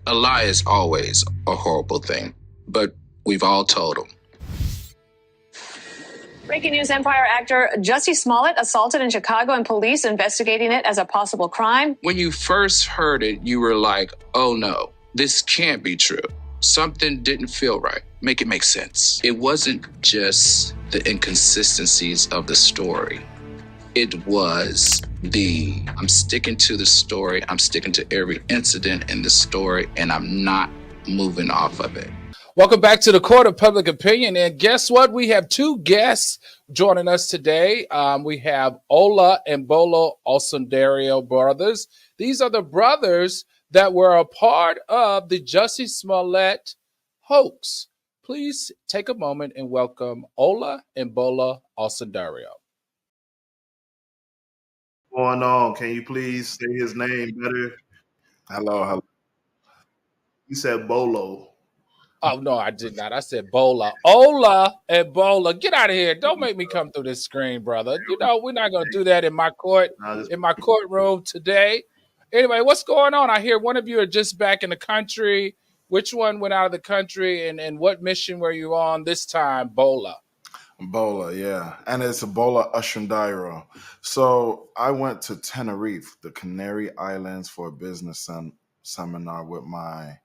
A lie is always a horrible thing, but we've all told them. Breaking news, Empire actor Jussie Smollett assaulted in Chicago and police investigating it as a possible crime. When you first heard it, you were like, oh no, this can't be true. Something didn't feel right. Make it make sense. It wasn't just the inconsistencies of the story. It was I'm sticking to the story. I'm sticking to every incident in the story, and I'm not moving off of it. Welcome back to the Court of Public Opinion. And guess what? We have two guests joining us today. We have Ola and Bolo Osundario brothers. These are the brothers that were a part of the Jussie Smollett hoax. Please take a moment and welcome Ola and Bolo Osundario. What's going on? Can you please say his name better? Hello. You said Bolo. Oh, no, I did not. I said Bola. Ola and Bola. Get out of here. Don't make me come through this screen, brother. You know, we're not going to do that in my courtroom today. Anyway, what's going on? I hear one of you are just back in the country. Which one went out of the country, and what mission were you on this time, Bola? Bola, yeah. And it's Bola Osundairo. So I went to Tenerife, the Canary Islands, for a business seminar with my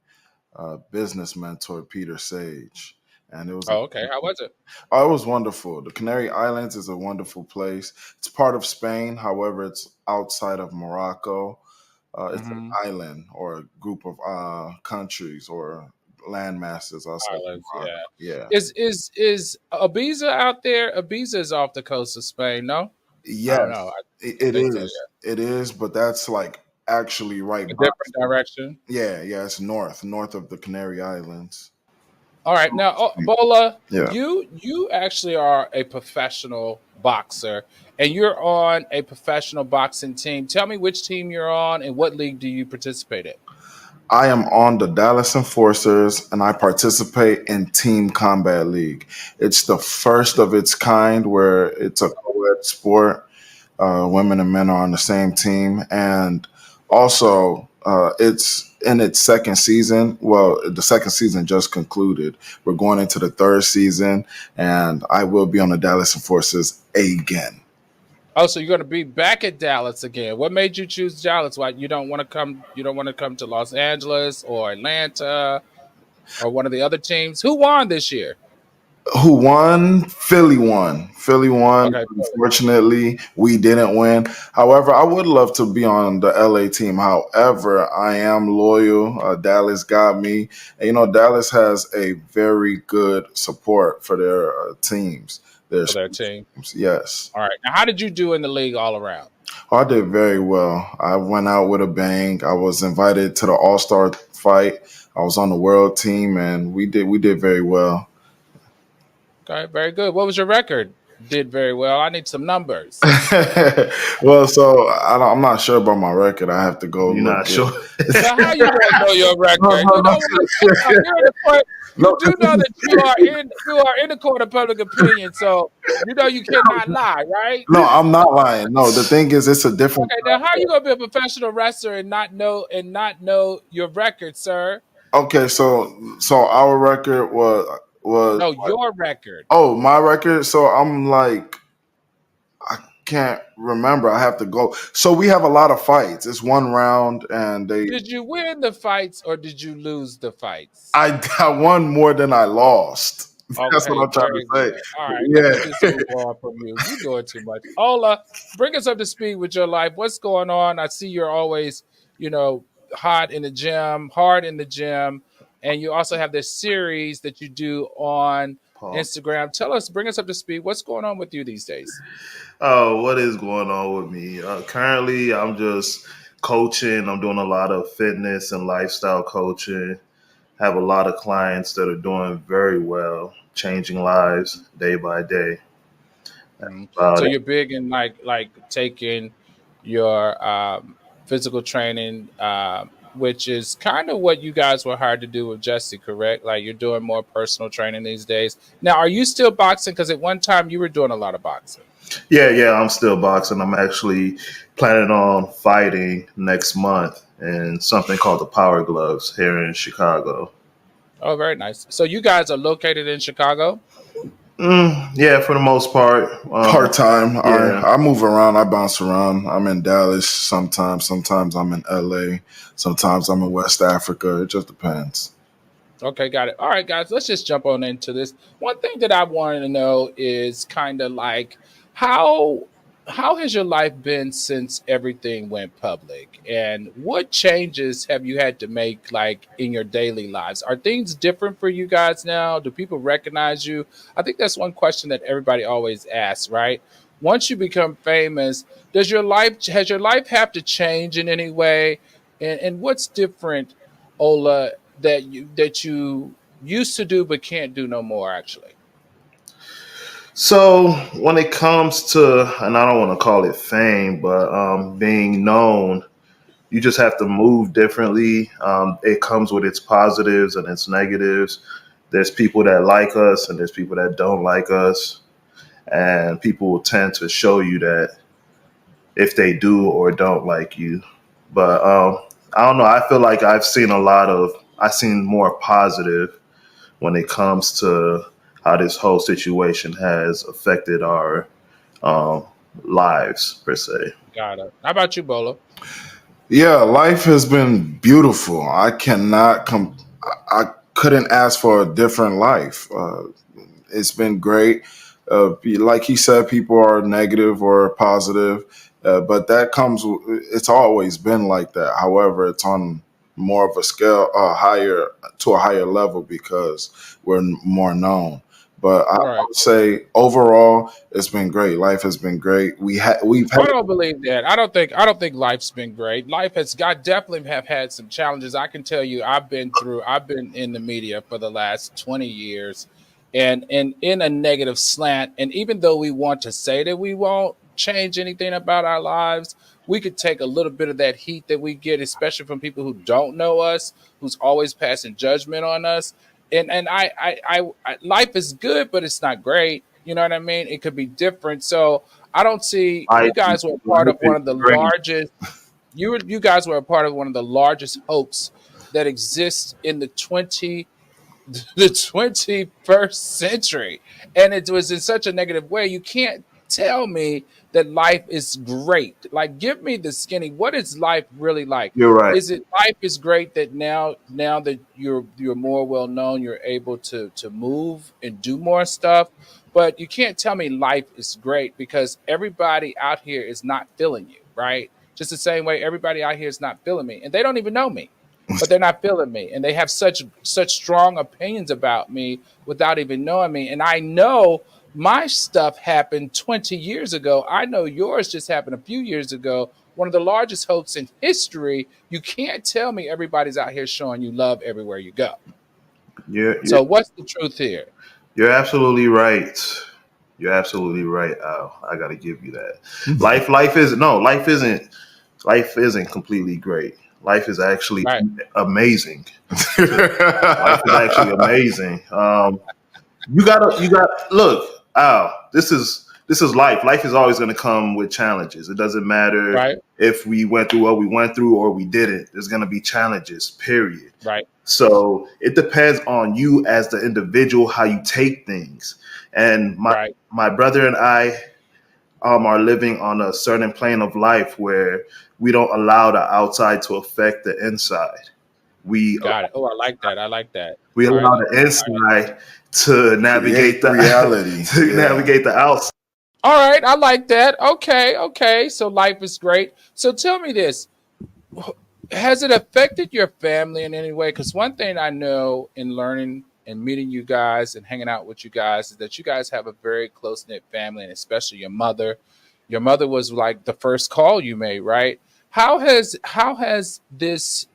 business mentor, Peter Sage. And it was okay. How was it? Oh, it was wonderful. The Canary Islands is a wonderful place. It's part of Spain. However, it's outside of Morocco. It's an island or a group of countries or land masses outside Islands, of Morocco. Yeah. Is Ibiza out there? Ibiza is off the coast of Spain, no? Yes, I don't know. it is. So, yeah. It is, but that's like actually right. A different direction. Yeah. It's north of the Canary Islands. All right, now Bola, yeah. you actually are a professional boxer, and you're on a professional boxing team. Tell me which team you're on, and what league do you participate in? I am on the Dallas Enforcers, and I participate in Team Combat League. It's the first of its kind where it's a co-ed sport. Women and men are on the same team, and also it's in its second season. Well, the second season just concluded. We're going into the third season, and I will be on the Dallas Enforcers again. Oh, so you're going to be back at Dallas again. What made you choose Dallas? Why you don't want to come? You don't want to come to Los Angeles or Atlanta or one of the other teams? Who won this year? Who won? Philly won. Okay. Unfortunately, we didn't win. However, I would love to be on the LA team. However, I am loyal. Dallas got me. And, Dallas has a very good support for their teams. Their teams. Yes. All right. Now, how did you do in the league all around? Oh, I did very well. I went out with a bang. I was invited to the All-Star fight. I was on the world team, and we did very well. Okay, very good. What was your record? Did very well. I need some numbers. Well, so I'm not sure about my record. I have to go. You're not sure. So how you don't know your record? You do know that you are in the court of public opinion, so you cannot lie, right? No, I'm not lying. No, the thing is, it's a different. Okay, now how are you gonna be a professional wrestler and not know your record, sir? Okay, so our record was no, your record. Oh, my record. So I'm like, I can't remember. I have to go. So we have a lot of fights. It's one round, and Did you win the fights or did you lose the fights? I won more than I lost. Okay, that's what I'm trying to say. All right, yeah. Just move on from you. You're doing too much. Ola, bring us up to speed with your life. What's going on? I see you're always, hard in the gym, and you also have this series that you do on Instagram. Bring us up to speed. What's going on with you these days? Oh, what is going on with me? Currently, I'm just coaching. I'm doing a lot of fitness and lifestyle coaching. Have a lot of clients that are doing very well, changing lives day by day. So you're big in like taking your physical training, which is kind of what you guys were hired to do with Jussie, correct? Like you're doing more personal training these days. Now, are you still boxing? Because at one time you were doing a lot of boxing. Yeah, I'm still boxing. I'm actually planning on fighting next month and something called the Power Gloves here in Chicago. Oh, very nice. So you guys are located in Chicago? Yeah, for the most part. Part time. Yeah. I move around. I bounce around. I'm in Dallas sometimes. Sometimes I'm in LA. Sometimes I'm in West Africa. It just depends. Okay, got it. All right, guys, let's just jump on into this. One thing that I wanted to know is kind of like how how has your life been since everything went public? And what changes have you had to make like in your daily lives? Are things different for you guys now? Do people recognize you? I think that's one question that everybody always asks, right? Once you become famous, does your life has your life have to change in any way? And what's different, Ola, that you used to do but can't do no more actually? So when it comes to, and I don't want to call it fame, but being known, you just have to move differently. It comes with its positives and its negatives. There's people that like us, and there's people that don't like us, and people will tend to show you that if they do or don't like you. But I don't know. I feel like I've seen more positive when it comes to how this whole situation has affected our um, lives per se. Got it. How about you, Bolo? Yeah, life has been beautiful. I cannot come. I couldn't ask for a different life. It's been great. Like he said, people are negative or positive, but that comes. It's always been like that. However, it's on more of a scale, higher to a higher level because we're more known. But I Right. would say overall, it's been great. Life has been great. We've I had. don't believe that. I don't think life's been great. Life has got definitely have had some challenges. I can tell you I've been in the media for the last 20 years and in a negative slant. And even though we want to say that we won't change anything about our lives, we could take a little bit of that heat that we get, especially from people who don't know us, who's always passing judgment on us. Life is good, but it's not great. You know what I mean? It could be different. So I don't see Life, you guys were part life of is one of the great. largest. You guys were a part of one of the largest hoax that exists in the 21st century. And it was in such a negative way. You can't tell me that life is great. Like, give me the skinny. What is life really like? You're right. Is it life is great that now that you're more well known, you're able to move and do more stuff. But you can't tell me life is great because everybody out here is not feeling you, right? Just the same way everybody out here is not feeling me. And they don't even know me, but they're not feeling me, and they have such strong opinions about me without even knowing me. And I know my stuff happened 20 years ago. I know yours just happened a few years ago. One of the largest hoax in history. You can't tell me everybody's out here showing you love everywhere you go. You're So what's the truth here? you're absolutely right. You're absolutely right, Al. I got to give you that. Life is no, life isn't completely great. Life is actually Right, amazing. Life is actually amazing. You got look, Al. This is life. Life is always going to come with challenges. It doesn't matter right, if we went through what we went through or we didn't. There's going to be challenges. Period. right, So it depends on you as the individual how you take things. And right. my brother and I are living on a certain plane of life where we don't allow the outside to affect the inside. We Got it. Oh, I like that. I like that. we All right. allow the inside to navigate Create the reality. to Yeah. navigate the outside. All right. I like that. Okay. Okay. So life is great. So tell me this. Has it affected your family in any way? Because one thing I know in learning and meeting you guys and hanging out with you guys is that you guys have a very close knit family, and especially your mother. Your mother was like the first call you made, right? How has this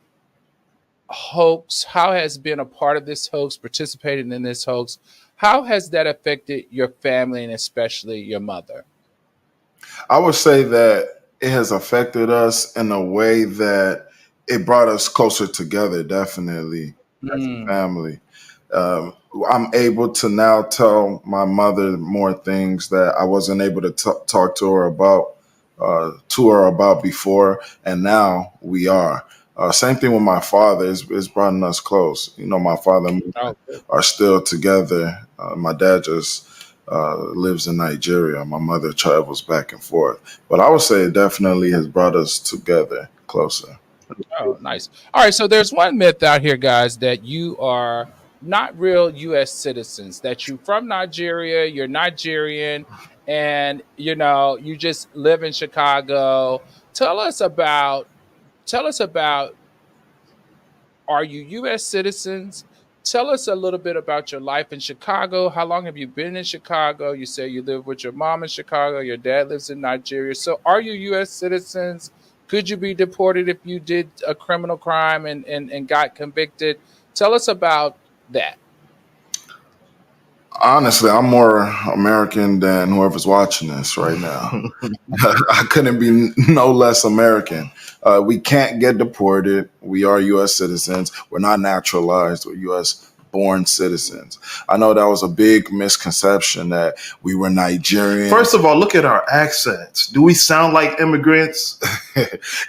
hoax? How has been a part of this hoax, participating in this hoax? How has that affected your family and especially your mother? I would say that it has affected us in a way that it brought us closer together, definitely, as a Mm, family. Um, I'm able to now tell my mother more things that I wasn't able to talk to her about before, and now we are. Same thing with my father. It's brought us close. My father and Oh, I are still together. My dad just lives in Nigeria. My mother travels back and forth. But I would say it definitely has brought us together closer. oh, nice. All right, so there's one myth out here, guys, that you are not real U.S. citizens. That you from Nigeria, you're Nigerian, and you just live in Chicago. Tell us about. Tell us about. Are you U.S. citizens? Tell us a little bit about your life in Chicago. How long have you been in Chicago? You say you live with your mom in Chicago. Your dad lives in Nigeria. So, are you U.S. citizens? Could you be deported if you did a criminal crime and got convicted? Tell us about that. Honestly, I'm more American than whoever's watching this right now. I couldn't be no less American. We can't get deported. We are U.S. citizens. We're not naturalized. We're U.S. born citizens. I know that was a big misconception that we were Nigerian. First of all, look at our accents. Do we sound like immigrants?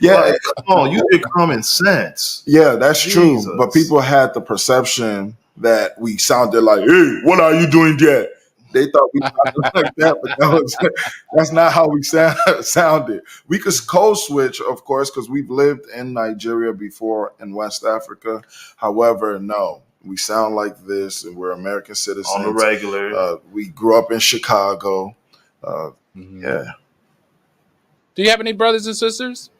Yeah, Like, come on, use your common sense. yeah, that's true. Jesus. But people had the perception that we sounded like, "Hey, what are you doing there?" They thought we sounded like that, but that's not how we sounded. We could code switch, of course, because we've lived in Nigeria before in West Africa. However, no, we sound like this, and we're American citizens. On the regular. We grew up in Chicago. Mhm. Yeah. Do you have any brothers and sisters?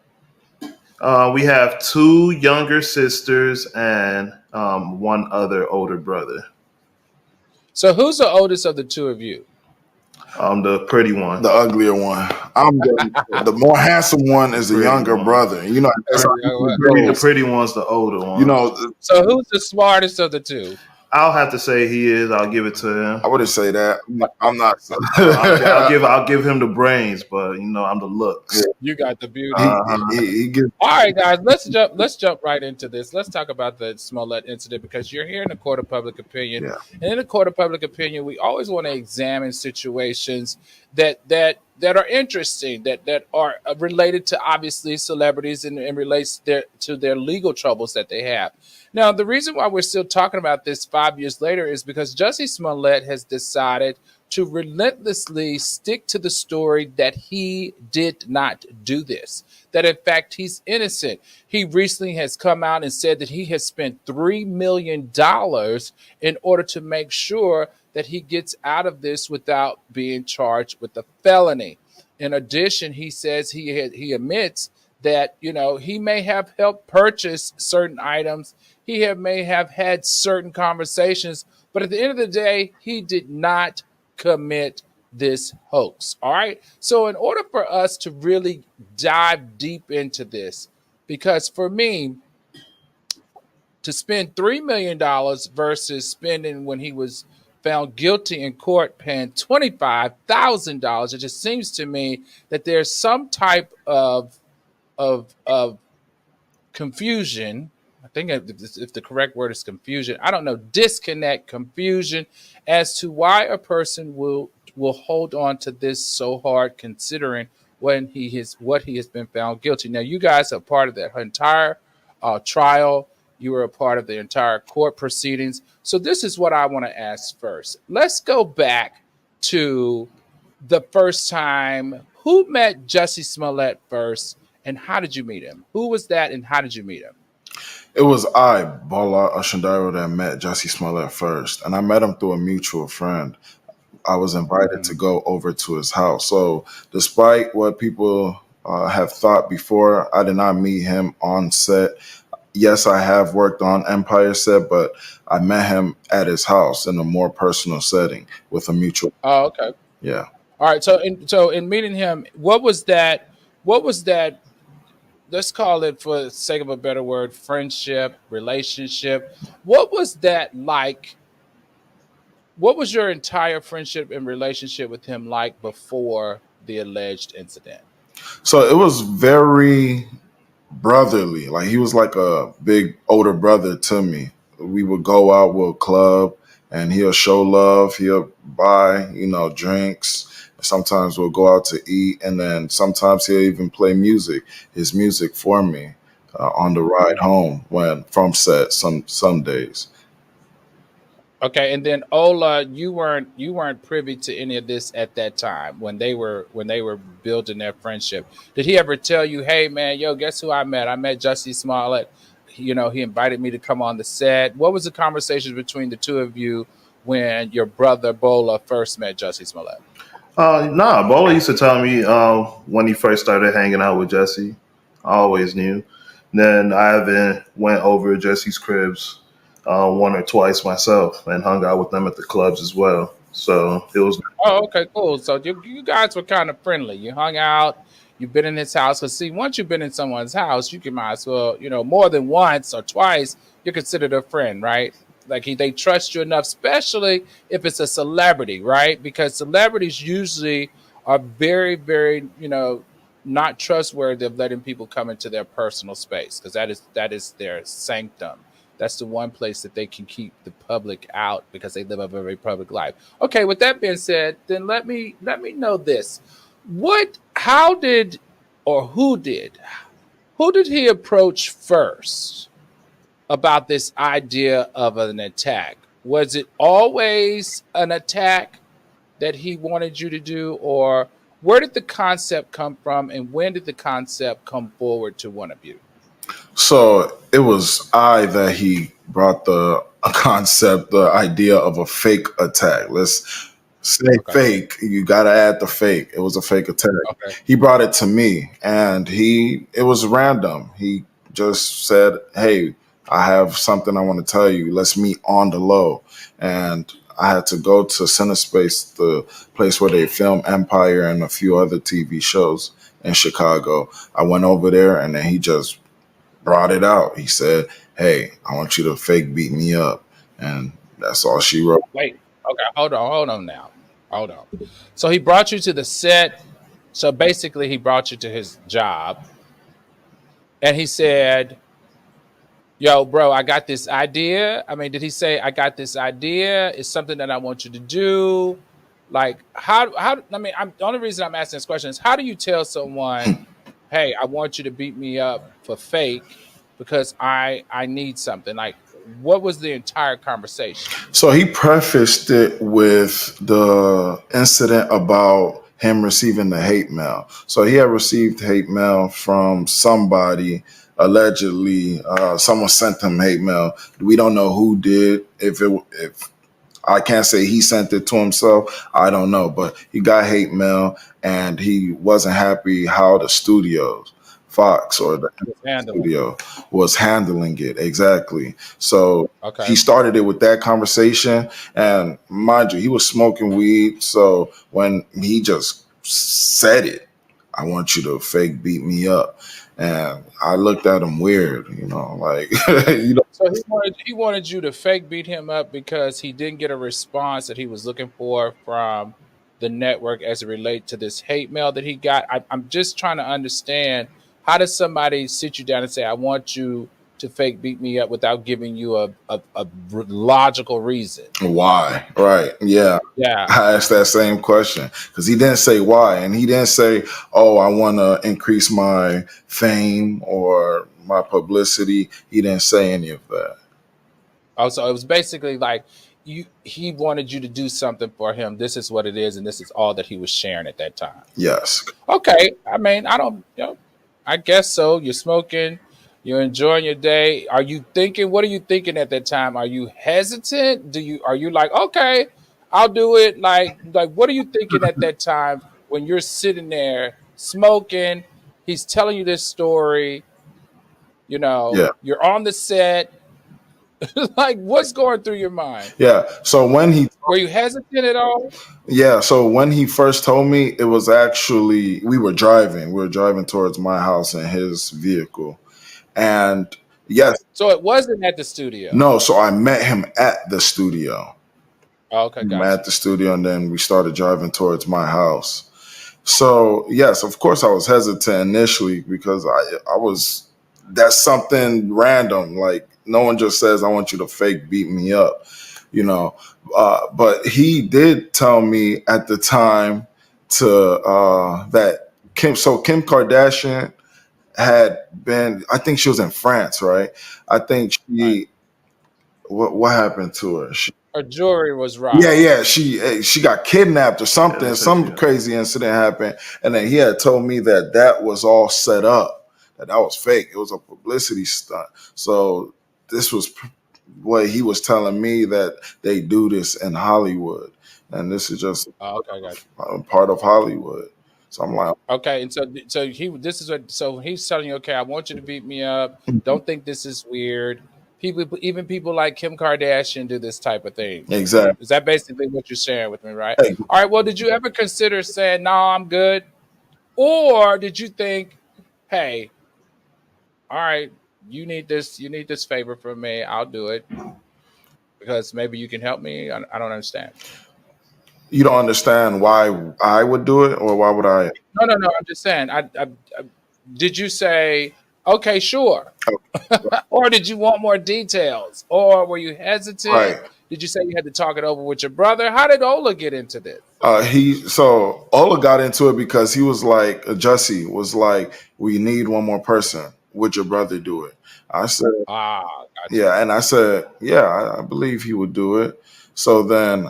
We have two younger sisters and one other older brother. So, who's the oldest of the two of you? The pretty one. The uglier one. I'm the more handsome one is the Pretty younger one. brother. That's how The pretty one's the older one. So, who's the smartest of the two? I'll have to say he is. I'll give it to him. I wouldn't say that. I'm not. I'll give him the brains, but I'm the looks. You got the beauty. He gives. All right, guys, let's jump right into this. Let's talk about the Smollett incident because you're here in the court of public opinion. Yeah. And in the court of public opinion, we always want to examine situations that are interesting, that are related to obviously celebrities and relates to their legal troubles that they have. Now, the reason why we're still talking about this 5 years later is because Jussie Smollett has decided to relentlessly stick to the story that he did not do this, that in fact he's innocent. He recently has come out and said that he has spent $3 million in order to make sure that he gets out of this without being charged with a felony. In addition, he says he admits that he may have helped purchase certain items. He may have had certain conversations, but at the end of the day, he did not commit this hoax. All right. So in order for us to really dive deep into this, because for me, to spend $3 million versus spending when he was found guilty in court paying $25,000, it just seems to me that there's some type of confusion. I think if the correct word is confusion, I don't know, disconnect, confusion as to why a person will hold on to this so hard, considering what he has been found guilty. Now, you guys are part of that entire trial. You were a part of the entire court proceedings. So this is what I want to ask first. Let's go back to the first time. Who met Jussie Smollett first, and how did you meet him? Who was that, and how did you meet him? It was I, Bola Ashandaro, that met Jussie Smollett first, and I met him through a mutual friend. I was invited to go over to his house. So, despite what people have thought before, I did not meet him on set. Yes, I have worked on Empire set, but I met him at his house in a more personal setting with a mutual. Oh, okay. Yeah. All right. So in meeting him, what was that? Let's call it, for the sake of a better word, friendship, relationship. What was that like? What was your entire friendship and relationship with him like before the alleged incident? So it was very brotherly. Like he was like a big older brother to me. We would go out, we'll club, and he'll show love. He'll buy, drinks. Sometimes we'll go out to eat, and then sometimes he'll even play his music for me. on the ride home when from set some days. Okay, and then Ola, you weren't privy to any of this at that time when they were building their friendship. Did he ever tell you, "Hey, man, yo, guess who I met? I met Jussie Smollett. He invited me to come on the set." What was the conversation between the two of you when your brother Bola first met Jussie Smollett? Nah, Bola used to tell me when he first started hanging out with Jesse. I always knew. Then I even went over to Jesse's cribs one or twice myself and hung out with them at the clubs as well. So it was. Oh, okay, cool. So you guys were kind of friendly. You hung out. You've been in his house. Cause see, once you've been in someone's house, you can might as well, more than once or twice, you're considered a friend, right? Like they trust you enough, especially if it's a celebrity, right? Because celebrities usually are very, very, not trustworthy of letting people come into their personal space because that is their sanctum. That's the one place that they can keep the public out because they live a very public life. Okay, with that being said, then let me know this. What how did or who did he approach first about this idea of an attack? Was it always an attack that he wanted you to do, or where did the concept come from and when did the concept come forward to one of you? So it was I that he brought the concept, the idea of a fake attack. Let's say Okay. fake. You got to add the fake. It was a fake attack. Okay. He brought it to me, and it was random. He just said, "Hey, I have something I want to tell you. Let's meet on the low." And I had to go to CineSpace, the place where they film Empire and a few other TV shows in Chicago. I went over there, and then he just brought it out. He said, "Hey, I want you to fake beat me up," and that's all she wrote. Wait. Okay, hold on now. Hold on. So he brought you to the set. So basically he brought you to his job and he said, "Yo, bro, I got this idea." I mean, did he say, "I got this idea. It's something that I want you to do"? Like how I mean, the only reason I'm asking this question is how do you tell someone, "Hey, I want you to beat me up for fake because I need something." Like what was the entire conversation? So he prefaced it with the incident about him receiving the hate mail. So he had received hate mail from somebody. Allegedly, someone sent him hate mail. We don't know who did. If I can't say he sent it to himself. I don't know, but he got hate mail, and he wasn't happy how the studios, Fox or the Was handling it. studio, was handling it exactly. So he Okay. started it with that conversation, and mind you, he was smoking weed. So when he just said it, "I want you to fake beat me up," and I looked at him weird, like you know. So he wanted you to fake beat him up because he didn't get a response that he was looking for from the network as it relate to this hate mail that he got. I'm just trying to understand how does somebody sit you down and say, "I want you to fake beat me up" without giving you a logical reason? Why? Right. Yeah. Yeah. I asked that same question because he didn't say why. And he didn't say, "Oh, I want to increase my fame or my publicity." He didn't say any of that. Also, it was basically like he wanted you to do something for him. This is what it is, and this is all that he was sharing at that time. Yes. Okay. I mean, I don't, I guess so. You're smoking, you're enjoying your day. Are you thinking, what are you thinking at that time? Are you hesitant? Are you like, okay, I'll do it? Like, what are you thinking at that time when you're sitting there smoking? He's telling you this story, Yeah. you're on the set. Like, what's going through your mind? Yeah. So Were you hesitant at all? when he first told me, it was actually, we were driving. We were driving towards my house in his vehicle. And yes, So it wasn't at the studio. no, so I met him at the studio. Oh, okay, At gotcha. the studio, and then we started driving towards my house. So yes, of course, I was hesitant initially because I was, that's something random. Like no one just says, "I want you to fake beat me up," you know. But he did tell me at the time to that Kim. So Kim Kardashian, had been, I think she was in France, right? I think Right. she, what happened to her? Her jewelry was Yeah, robbed. yeah, she got kidnapped or Yeah, something. they said Some crazy incident happened, and then he had told me that that was all set up, that was fake. It was a publicity stunt. So this was what he was telling me, that they do this in Hollywood, and this is just Oh, okay, I got a part of Hollywood. So I'm like, you. Okay, and so this is what so he's telling you, okay, I want you to beat me up. Don't think this is weird. Even people like Kim Kardashian do this type of thing. exactly. Is that basically what you're sharing with me, right? All right. Well, did you ever consider saying, "No, I'm good," or did you think, "Hey, all right, you need this favor from me. I'll do it because maybe you can help me." I don't understand. You don't understand why I would do it, or why would I? No. I'm just saying. I did you say, "Okay, sure," or did you want more details, or were you hesitant? Right. Did you say you had to talk it over with your brother? How did Ola get into this? So Ola got into it because he was like, Jussie was like, we need one more person. Would your brother do it? I said, Ah, gotcha. yeah, and I said, yeah, I believe he would do it. So then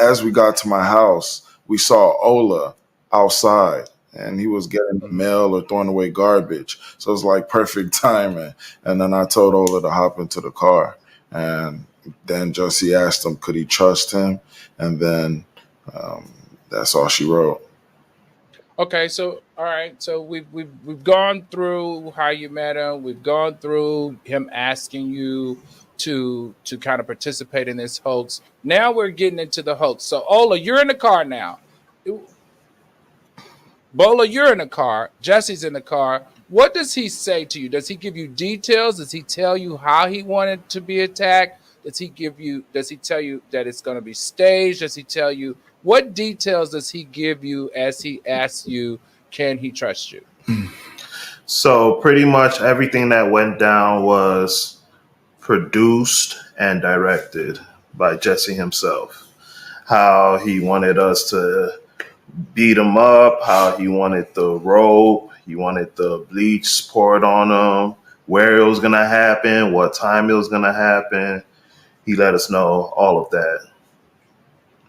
as we got to my house, we saw Ola outside, and he was getting the Mhm. mail or throwing away garbage. So it was like perfect timing. And then I told Ola to hop into the car, and then Jussie asked him, could he trust him? And then um, that's all she wrote. Okay, so all right, so we've gone through how you met him. We've gone through him asking you to kind of participate in this hoax. Now we're getting into the hoax. So Ola, you're in the car now. Bola, you're in the car. Jesse's in the car. What does he say to you? Does he give you details? Does he tell you how he wanted to be attacked? Does he tell you that it's going to be staged? Does he tell you what details does he give you as he asks you, can he trust you? So pretty much everything that went down was produced and directed by Jesse himself. How he wanted us to beat him up, how he wanted the rope, he wanted the bleach poured on him, where it was gonna happen, what time it was gonna happen. He let us know all of that,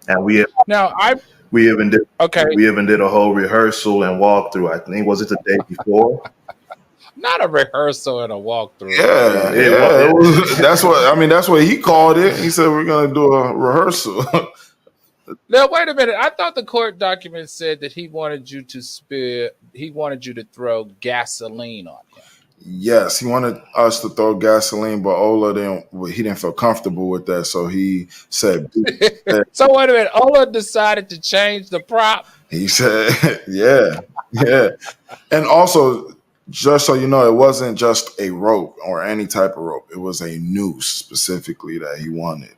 and Now, I we even did okay, we even did a whole rehearsal and walkthrough. I think was it the day before? not a rehearsal and a walkthrough. Yeah, yeah. That's what I mean. That's what he called it. He said we're gonna do a rehearsal. Now, wait a minute. I thought the court document said that he wanted you to he wanted you to throw gasoline on him. Yes, he wanted us to throw gasoline, but Ola he didn't feel comfortable with that, so he said, So wait a minute. Ola decided to change the prop. he said, yeah, yeah, and also, just so you know, it wasn't just a rope or any type of rope; it was a noose specifically that he wanted.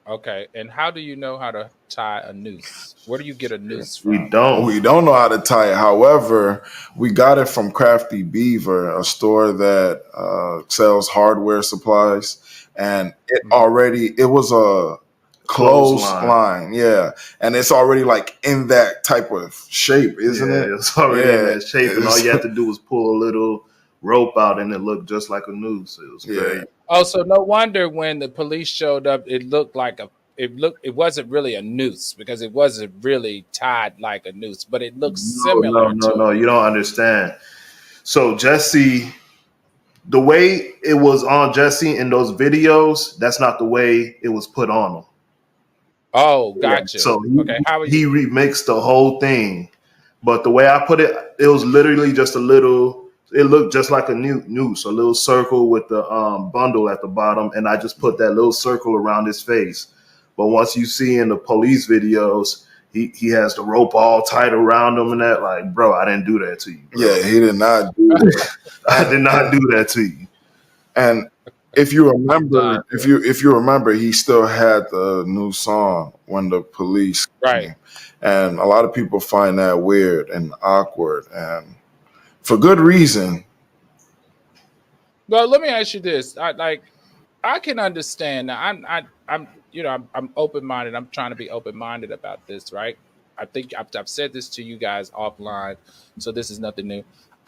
Okay, and how do you know how to tie a noose? Where do you get a noose We from? don't. We don't know how to tie it. However, we got it from Crafty Beaver, a store that sells hardware supplies, and Mhm. it was a Clothesline. clothesline, yeah, and it's already like in that type of shape, isn't Yeah, it? it was already in Yeah, that shape, and all you had to do was pull a little rope out, and it looked just like a noose. It was yeah, crazy. Oh, so no wonder when the police showed up, it wasn't really a noose because it wasn't really tied like a noose, but it looked No, no, similar no, to no. it. You don't understand. So Jesse, the way it was on Jesse in those videos, that's not the way it was put on him. Oh, Yeah. gotcha. So Okay, how are he you? remixed the whole thing, but the way I put it, it was literally just a little. It looked just like a noose, a little circle with the bundle at the bottom, and I just put that little circle around his face. But once you see in the police videos, he has the rope all tight around him and that. Like, bro, I didn't do that to you, bro. yeah. He did not do that, I did not and, do that to you. and if you remember, Gotcha. if you remember, he still had the new song when the police Right. came, and a lot of people find that weird and awkward, and for good reason. Well, let me ask you this. I can understand now. I'm open minded. I'm trying to be open minded about this, right? I think I've said this to you guys offline, so this is nothing new.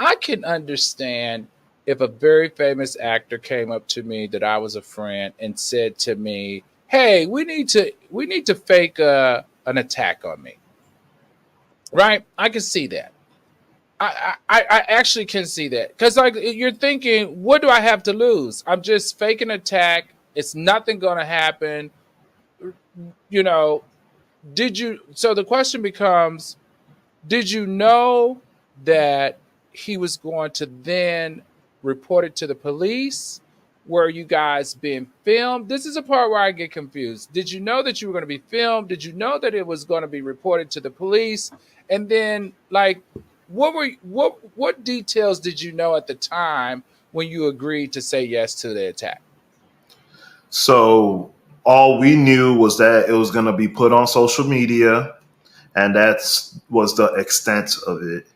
I can understand if a very famous actor came up to me that I was a friend and said to me, "Hey, we need to fake an attack on me." Right? I can see that. I actually can see that because like you're thinking, what do I have to lose? I'm just faking an attack. It's nothing going to happen. You know, did you? So the question becomes, did you know that he was going to then report it to the police? Were you guys being filmed? This is a part where I get confused. Did you know that you were going to be filmed? Did you know that it was going to be reported to the police? And then, like, what details did you know at the time when you agreed to say yes to the attack? So all we knew was that it was going to be put on social media, and that's was the extent of it.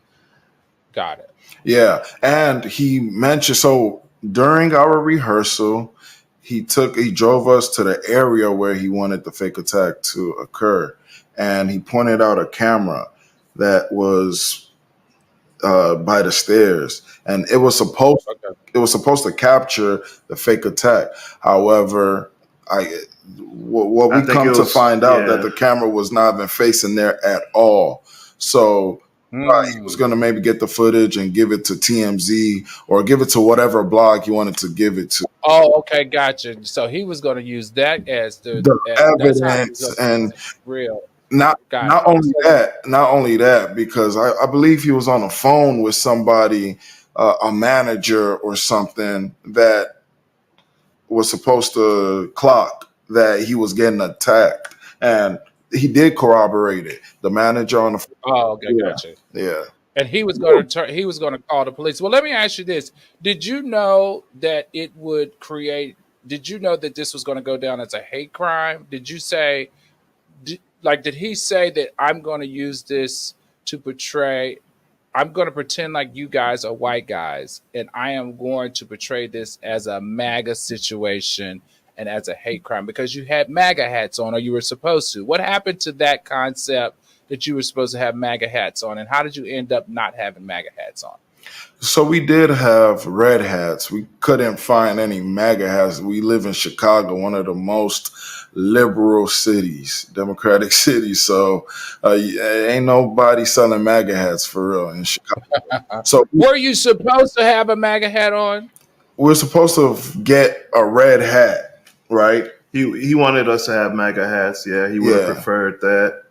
Got it. Yeah, and he mentioned so during our rehearsal, he drove us to the area where he wanted the fake attack to occur, and he pointed out a camera that was by the stairs, and Okay. it was supposed to capture the fake attack. However, what I we think it come to was, find out that yeah. the camera was not even facing there at all. So he was Hmm. going to maybe get the footage and give it to TMZ or give it to whatever blog he wanted to give it to. Oh, okay, gotcha. So he was going to use that as The that's how he was evidence going to and real. not Gotcha. only that, because I believe he was on the phone with somebody, a manager or something that was supposed to clock that he was getting attacked, and he did corroborate it. The manager on the phone, Oh, okay, yeah, gotcha. yeah. And he was going to he was going to call the police. Well, let me ask you this: did you know that it would create? Did you know that this was going to go down as a hate crime? Did you say, did he say that I'm going to use this to portray? I'm going to pretend like you guys are white guys, and I am going to portray this as a MAGA situation and as a hate crime because you had MAGA hats on, or you were supposed to. What happened to that concept that you were supposed to have MAGA hats on, and how did you end up not having MAGA hats on? So we did have red hats. We couldn't find any MAGA hats. We live in Chicago, one of the most liberal cities, democratic cities. So ain't nobody selling MAGA hats for real in Chicago. So Were you supposed to have a MAGA hat on? we're supposed to get a red hat, right? He wanted us to have MAGA hats. Yeah, he would have Yeah. preferred that.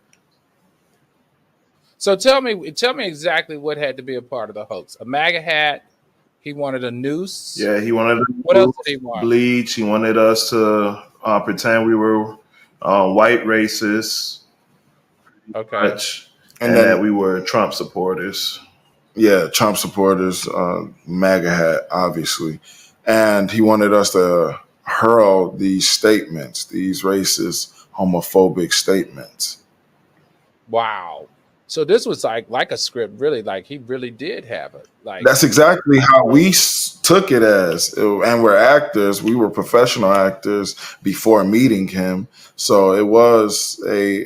So tell me exactly what had to be a part of the hoax. A MAGA hat. He wanted a noose. Yeah, he wanted What to else did he want? bleach. He wanted us to pretend we were white racists, Okay. much, And and that then, we were Trump supporters. yeah, Trump supporters, MAGA hat, obviously. And he wanted us to hurl these statements, these racist, homophobic statements. Wow. So this was like a script, really. Like he really did have it. Like, That's exactly I how mean, we took it as. And we're actors. We were professional actors before meeting him. So it was a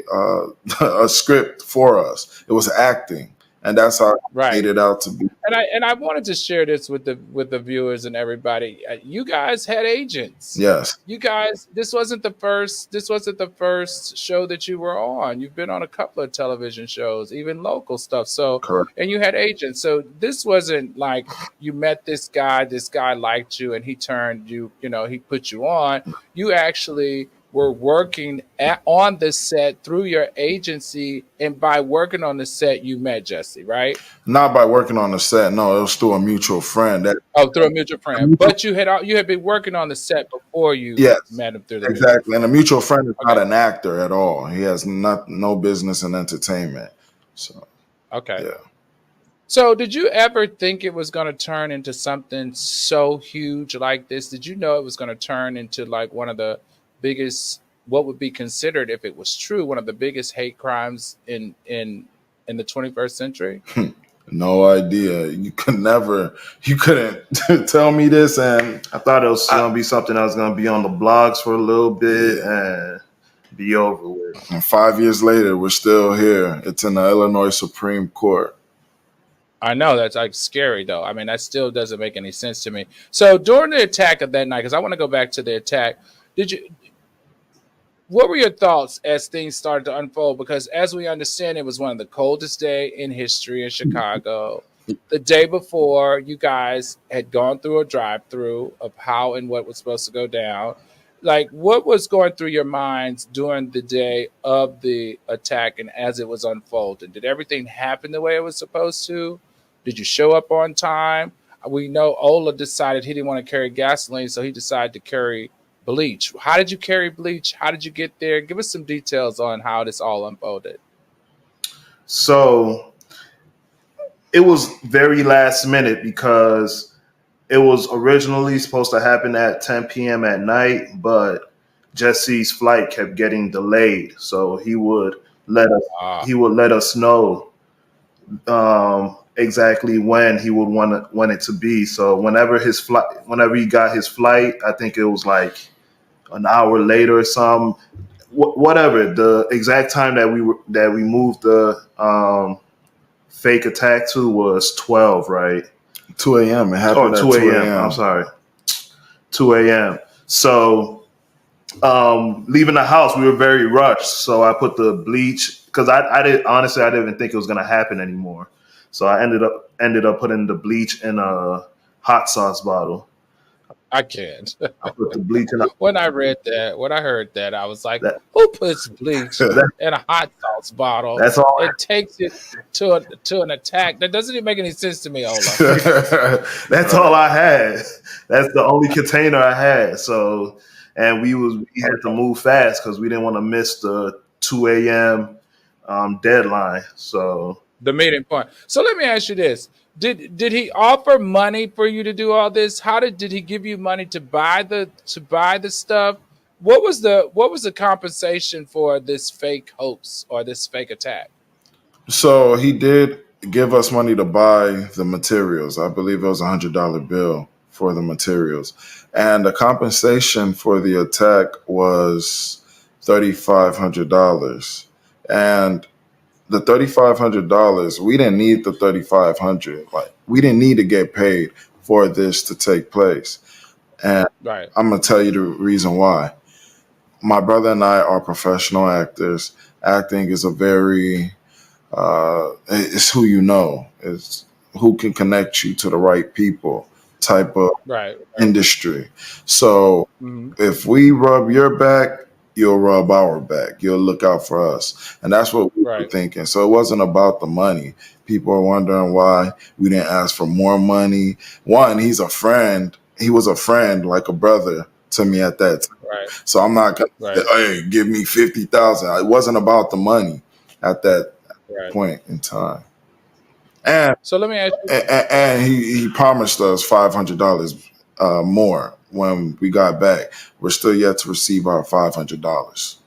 script for us. It was acting. And that's how it made right. it out to be. And I wanted to share this with the viewers and everybody. You guys had agents. Yes, You guys, this wasn't the first show that you were on. You've been on a couple of television shows, even local stuff. So, correct. and you had agents. So this wasn't like you met this guy liked you and he turned you, he put you on. You actually were working on the set through your agency, and by working on the set you met Jesse, right? Not by working on the set. No, it was through a mutual friend. That Oh, through a mutual a friend. mutual, But you had been working on the set before you yes, met him through the mutual exactly. And friend. a mutual friend is not Okay. an actor at all. He has no business in entertainment. So Okay. yeah. So did you ever think it was going to turn into something so huge like this? Did you know it was going to turn into like one of the biggest, what would be considered, if it was true, one of the biggest hate crimes in the 21st century? No idea. You couldn't tell me this. And I thought it was I, going to be something that was going to be on the blogs for a little bit and be over with. and 5 years later, we're still here. It's in the Illinois Supreme Court. I know that's like scary though. I mean, that still doesn't make any sense to me. So during the attack of that night, because I want to go back to the attack, did you? What were your thoughts as things started to unfold? Because as we understand, it was one of the coldest day in history in Chicago. The day before, you guys had gone through a drive-through of how and what was supposed to go down. Like, what was going through your minds during the day of the attack and as it was unfolding? Did everything happen the way it was supposed to? Did you show up on time? We know Ola decided he didn't want to carry gasoline, so he decided to carry bleach. How did you carry bleach? How did you get there? Give us some details on how this all unfolded. So it was very last minute because it was originally supposed to happen at 10 p.m. at night, but Jesse's flight kept getting delayed. So Ah, he would let us know exactly when he would want it to be. So whenever he got his flight, I think it was like an hour later or some whatever the exact time that we moved the fake attack to was 12, right? 2 a.m. It Or happened at 2 2 a.m. I'm a.m. sorry, 2 a.m. So leaving the house, we were very rushed. So I put the bleach because I didn't even think it was gonna happen anymore. So I ended up putting the bleach in a hot sauce bottle. I can't. I put the bleach in a, When I read that, when I heard that, I was like, that, who puts bleach that in a hot sauce bottle that's all. and takes it to an attack? That doesn't even make any sense to me, Ola. That's all I had. That's the only container I had. So, and we had to Okay. move fast because we didn't want to miss the 2 a.m. Deadline. So The meeting point. So let me ask you this. Did he offer money for you to do all this? How did he give you money to buy the stuff? What was the compensation for this fake hoax or this fake attack? So he did give us money to buy the materials. I believe it was $100 bill for the materials, and the compensation for the attack was $3,500. And the $3,500, we didn't need the 3,500. Like we didn't need to get paid for this to take place. And Right. I'm gonna tell you the reason why. My brother and I are professional actors. Acting is a very it's who you know. It's who can connect you to the right people type of Right. Right. industry. So Mhm. if we rub your back, you'll rub our back. You'll look out for us. And that's what we were Right. thinking. So it wasn't about the money. People are wondering why we didn't ask for more money. One, he's a friend. He was a friend, like a brother to me at that time. Right. So I'm not gonna say, Right. hey, give me 50,000. It wasn't about the money at that Right. point in time. And So let me ask you. and he promised us $500 more when we got back. We're still yet to receive our $500.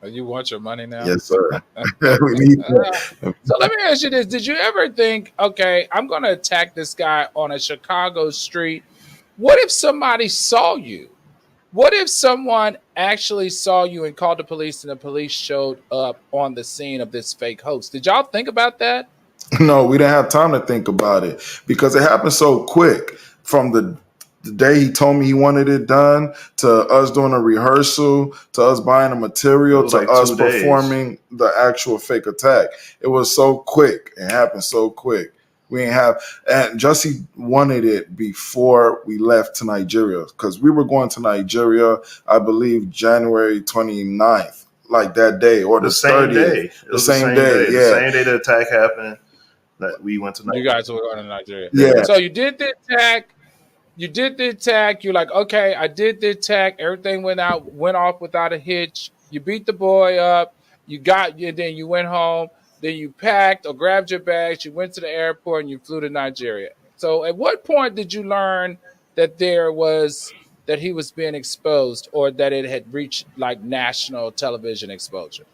You want your money now? Yes, sir. We need Uh, that. so let me ask you this: did you ever think, okay, I'm going to attack this guy on a Chicago street? What if somebody saw you? What if someone actually saw you and called the police, and the police showed up on the scene of this fake hoax? Did y'all think about that? No, we didn't have time to think about it because it happened so quick from the day he told me he wanted it done to us doing a rehearsal to us buying the it material was to like us 2 days. performing the actual fake attack. It was so quick. It happened so quick. We didn't have, and Jussie wanted it before we left to Nigeria because we were going to Nigeria, I believe, January 29th, like that day, or The the same 30th, day. It the was the same same day. day. The Yeah. same day the attack happened that we went to You Nigeria. guys were going to Nigeria. Yeah. So you did the attack. You did the attack. You're like, okay, I did the attack. Everything went off without a hitch. You beat the boy up. Then you went home. Then you packed or grabbed your bags. You went to the airport and you flew to Nigeria. So at what point did you learn that that he was being exposed or that it had reached like national television exposure?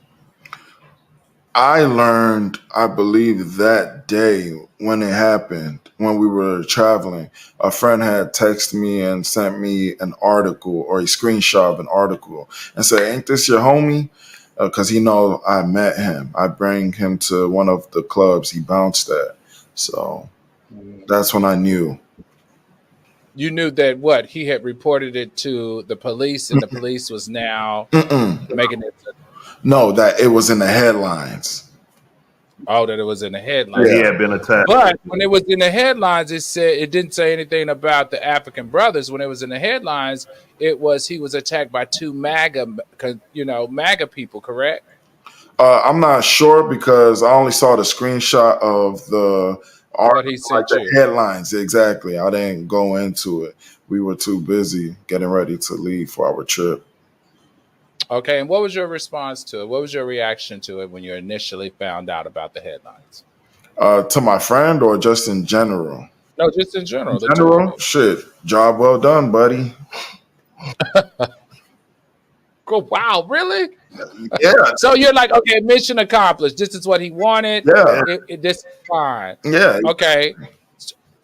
I learned, I believe, that day when it happened, when we were traveling. A friend had texted me and sent me an article or a screenshot of an article and said, "Ain't this your homie?" Because he know I met him. I bring him to one of the clubs he bounced at. So that's when I knew. You knew that what he had reported it to the police, and the police was now making it. No, that it was in the headlines. Oh, that it was in the That he headlines. Yeah. had been attacked. But when it was in the headlines, it didn't say anything about the African brothers. When it was in the headlines, it was he was attacked by two MAGA people. Correct? I'm not sure because I only saw the screenshot of the What he article, like sent the you. headlines. Exactly. I didn't go into it. We were too busy getting ready to leave for our trip. Okay, and what was your response to it? What was your reaction to it when you initially found out about the headlines? To my friend or just in general? No, just in In general, the two of general, you. shit. Job well done, buddy. Go, wow, really? Yeah, So you're like, okay, mission accomplished. This is what he wanted. yeah, This is fine. yeah. Okay.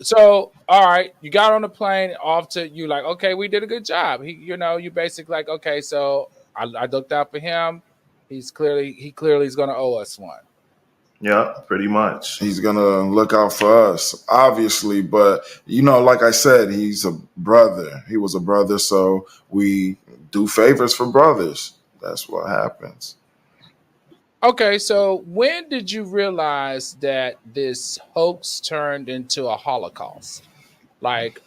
So, all right, you got on the plane off to you like, okay, we did a good job. You basically like, okay, so I looked out for him. He clearly is going to owe us one. Yeah, pretty much. He's gonna look out for us, obviously. But like I said, he's a brother. He was a brother, so we do favors for brothers. That's what happens. Okay, so when did you realize that this hoax turned into a Holocaust? Like,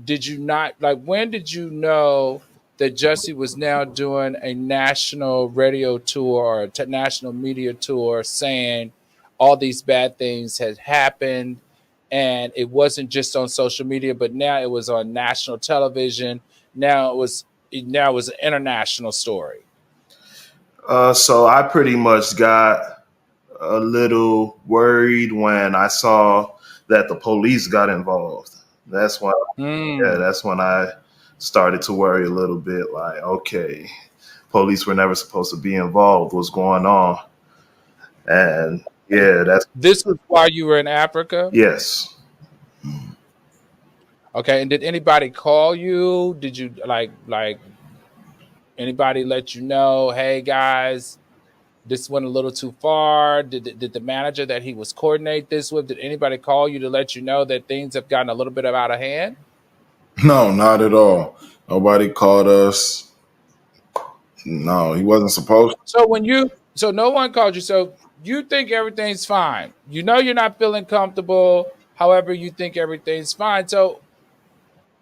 did you not when did you know that Jussie was now doing a national radio tour or a national media tour saying all these bad things had happened, and it wasn't just on social media, but now it was on national television. Now it was an international story. So I pretty much got a little worried when I saw that the police got involved. That's when, yeah, Mm. that's when I started to worry a little bit. Like, okay, police were never supposed to be involved. What's going on? And yeah, that's This was while you were in Africa? yes. Okay, and did anybody call you? Did you like anybody let you know, hey guys, this went a little too far? Did the manager that he was coordinate this with, did anybody call you to let you know that things have gotten a little bit out of hand? No, not at all. Nobody called us. No, he wasn't supposed to. So no one called you. So you think everything's fine. You know you're not feeling comfortable. However, you think everything's fine. So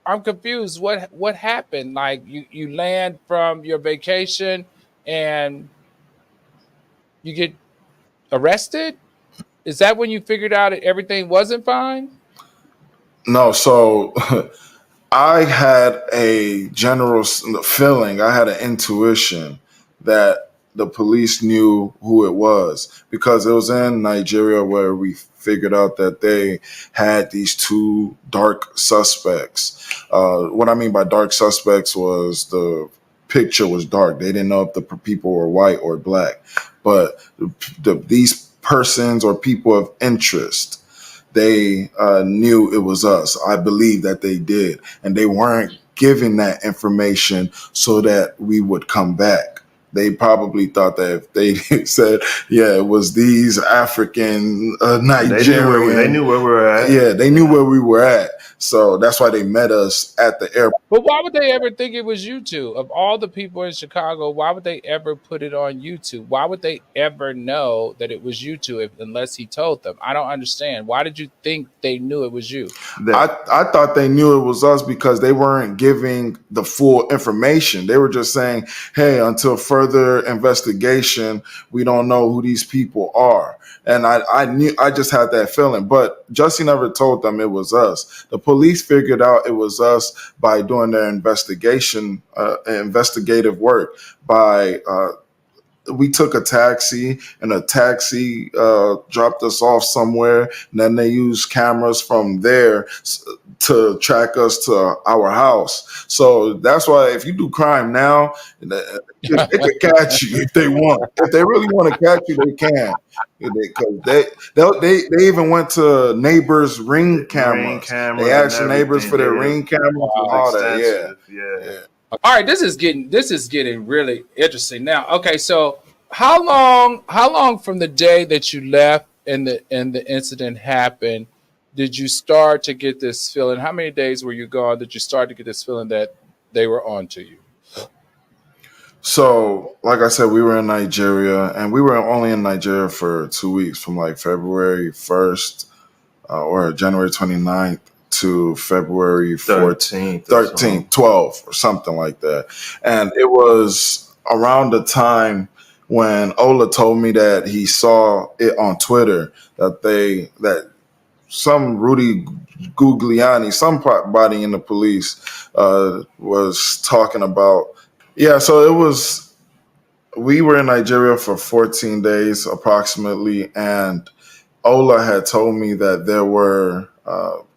I'm confused. What happened? Like you land from your vacation and you get arrested? Is that when you figured out that everything wasn't fine? No, so I had a general feeling, I had an intuition that the police knew who it was because it was in Nigeria where we figured out that they had these two dark suspects. What I mean by dark suspects was the picture was dark. They didn't know if the people were white or black, but these persons or people of interest, they knew it was us. I believe that they did. And they weren't giving that information so that we would come back. They probably thought that if they said, yeah, it was these African, Nigerian. They knew where we were at. Yeah, they knew where we were at. So that's why they met us at the airport. But why would they ever think it was you two? Of all the people in Chicago, why would they ever put it on YouTube? Why would they ever know that it was you two unless he told them? I don't understand. Why did you think they knew it was you? I thought they knew it was us because they weren't giving the full information. They were just saying, hey, until further investigation, we don't know who these people are. And I just had that feeling. But Jussie never told them it was us. The police figured out it was us by doing their investigative work, by we took a taxi and a taxi dropped us off somewhere, and then they used cameras from there to track us to our house. So that's why if you do crime now, they could catch you if they want. If they really want to catch you, they can. Because they even went to neighbors' ring cameras. They asked the neighbors for their ring cameras and all that. Yeah. All right, this is getting really interesting now. Okay, so how long from the day that you left and the incident happened did you start to get this feeling? How many days were you gone? Did you start to get this feeling that they were on to you? So, like I said, we were in Nigeria, and we were only in Nigeria for 2 weeks, from like February 1st or January 29th to February 13th, 13th, 12th, or something like that. And it was around the time when Ola told me that he saw it on Twitter that some Rudy Gugliani, somebody in the police, was talking about. Yeah, so it was. We were in Nigeria for 14 days approximately, and Ola had told me that there were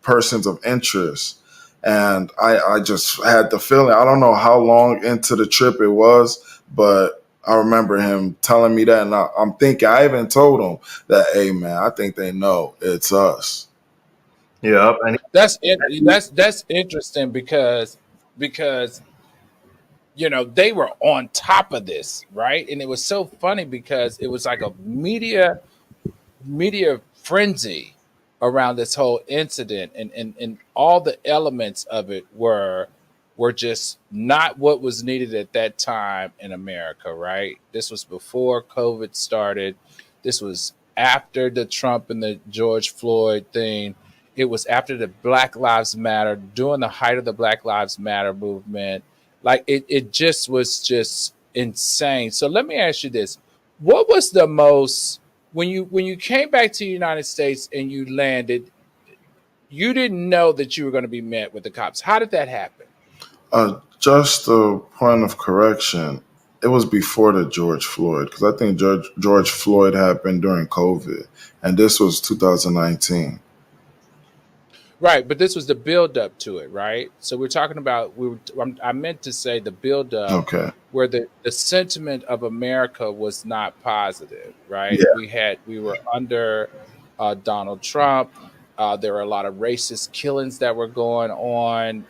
persons of interest, and I just had the feeling. I don't know how long into the trip it was, but I remember him telling me that, and I'm thinking. I even told him that, "Hey, man, I think they know it's us." Yeah, and That's interesting because they were on top of this, right? And it was so funny because it was like a media frenzy around this whole incident, and all the elements of it were just not what was needed at that time in America, right? This was before COVID started. This was after the Trump and the George Floyd thing. It was after the Black Lives Matter, during the height of the Black Lives Matter movement. Like it just was just insane. So let me ask you this. What was the most when you came back to the United States and you landed, you didn't know that you were going to be met with the cops. How did that happen? Just a point of correction. It was before the George Floyd, because I think George Floyd happened during COVID, and this was 2019. Right, but this was the build up to it, right? So we're talking about I meant to say the build up Okay. where the sentiment of America was not positive, right? Yeah. We were under Donald Trump. There were a lot of racist killings that were going on.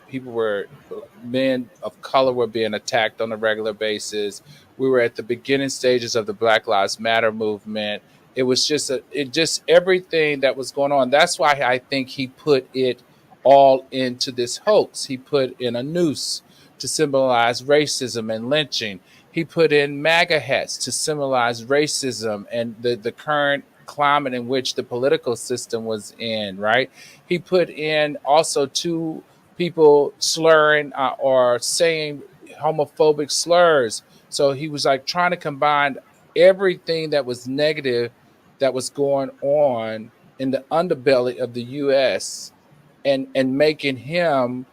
Men of color were being attacked on a regular basis. We were at the beginning stages of the Black Lives Matter movement. It was just everything that was going on. That's why I think he put it all into this hoax. He put in a noose to symbolize racism and lynching. He put in MAGA hats to symbolize racism and the current climate in which the political system was in, right? He put in also two people slurring or saying homophobic slurs. So he was like trying to combine everything that was negative that was going on in the underbelly of the US, and making him,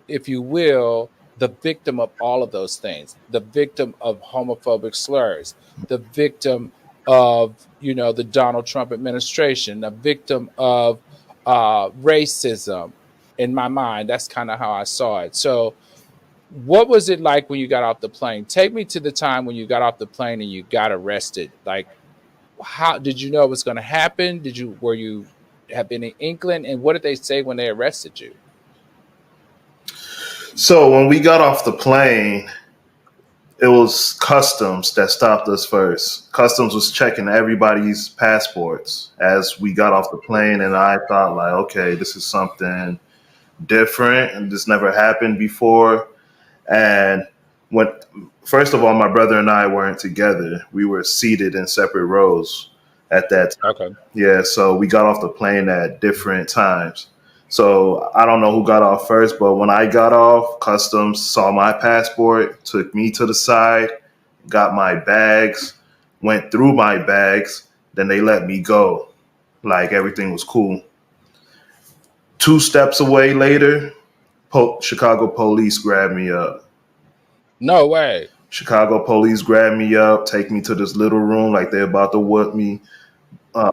if you will, the victim of all of those things, the victim of homophobic slurs, the victim of, the Donald Trump administration, the victim of racism. In my mind, that's kind of how I saw it. So, what was it like when you got off the plane? Take me to the time when you got off the plane and you got arrested. Like, how did you know it was going to happen? Were you have any inkling? And what did they say when they arrested you? so when we got off the plane, it was customs that stopped us first. Customs was checking everybody's passports as we got off the plane, and I thought like, okay, this is something different, and this never happened before. And when first of all, my brother and I weren't together. We were seated in separate rows at that time. Okay. Yeah, so we got off the plane at different times. So I don't know who got off first, but when I got off, customs saw my passport, took me to the side, got my bags, went through my bags, then they let me go. Like everything was cool. Two steps away later, Chicago police grabbed me up. No way. Chicago police grabbed me up, take me to this little room like they're about to whoop me. Uh,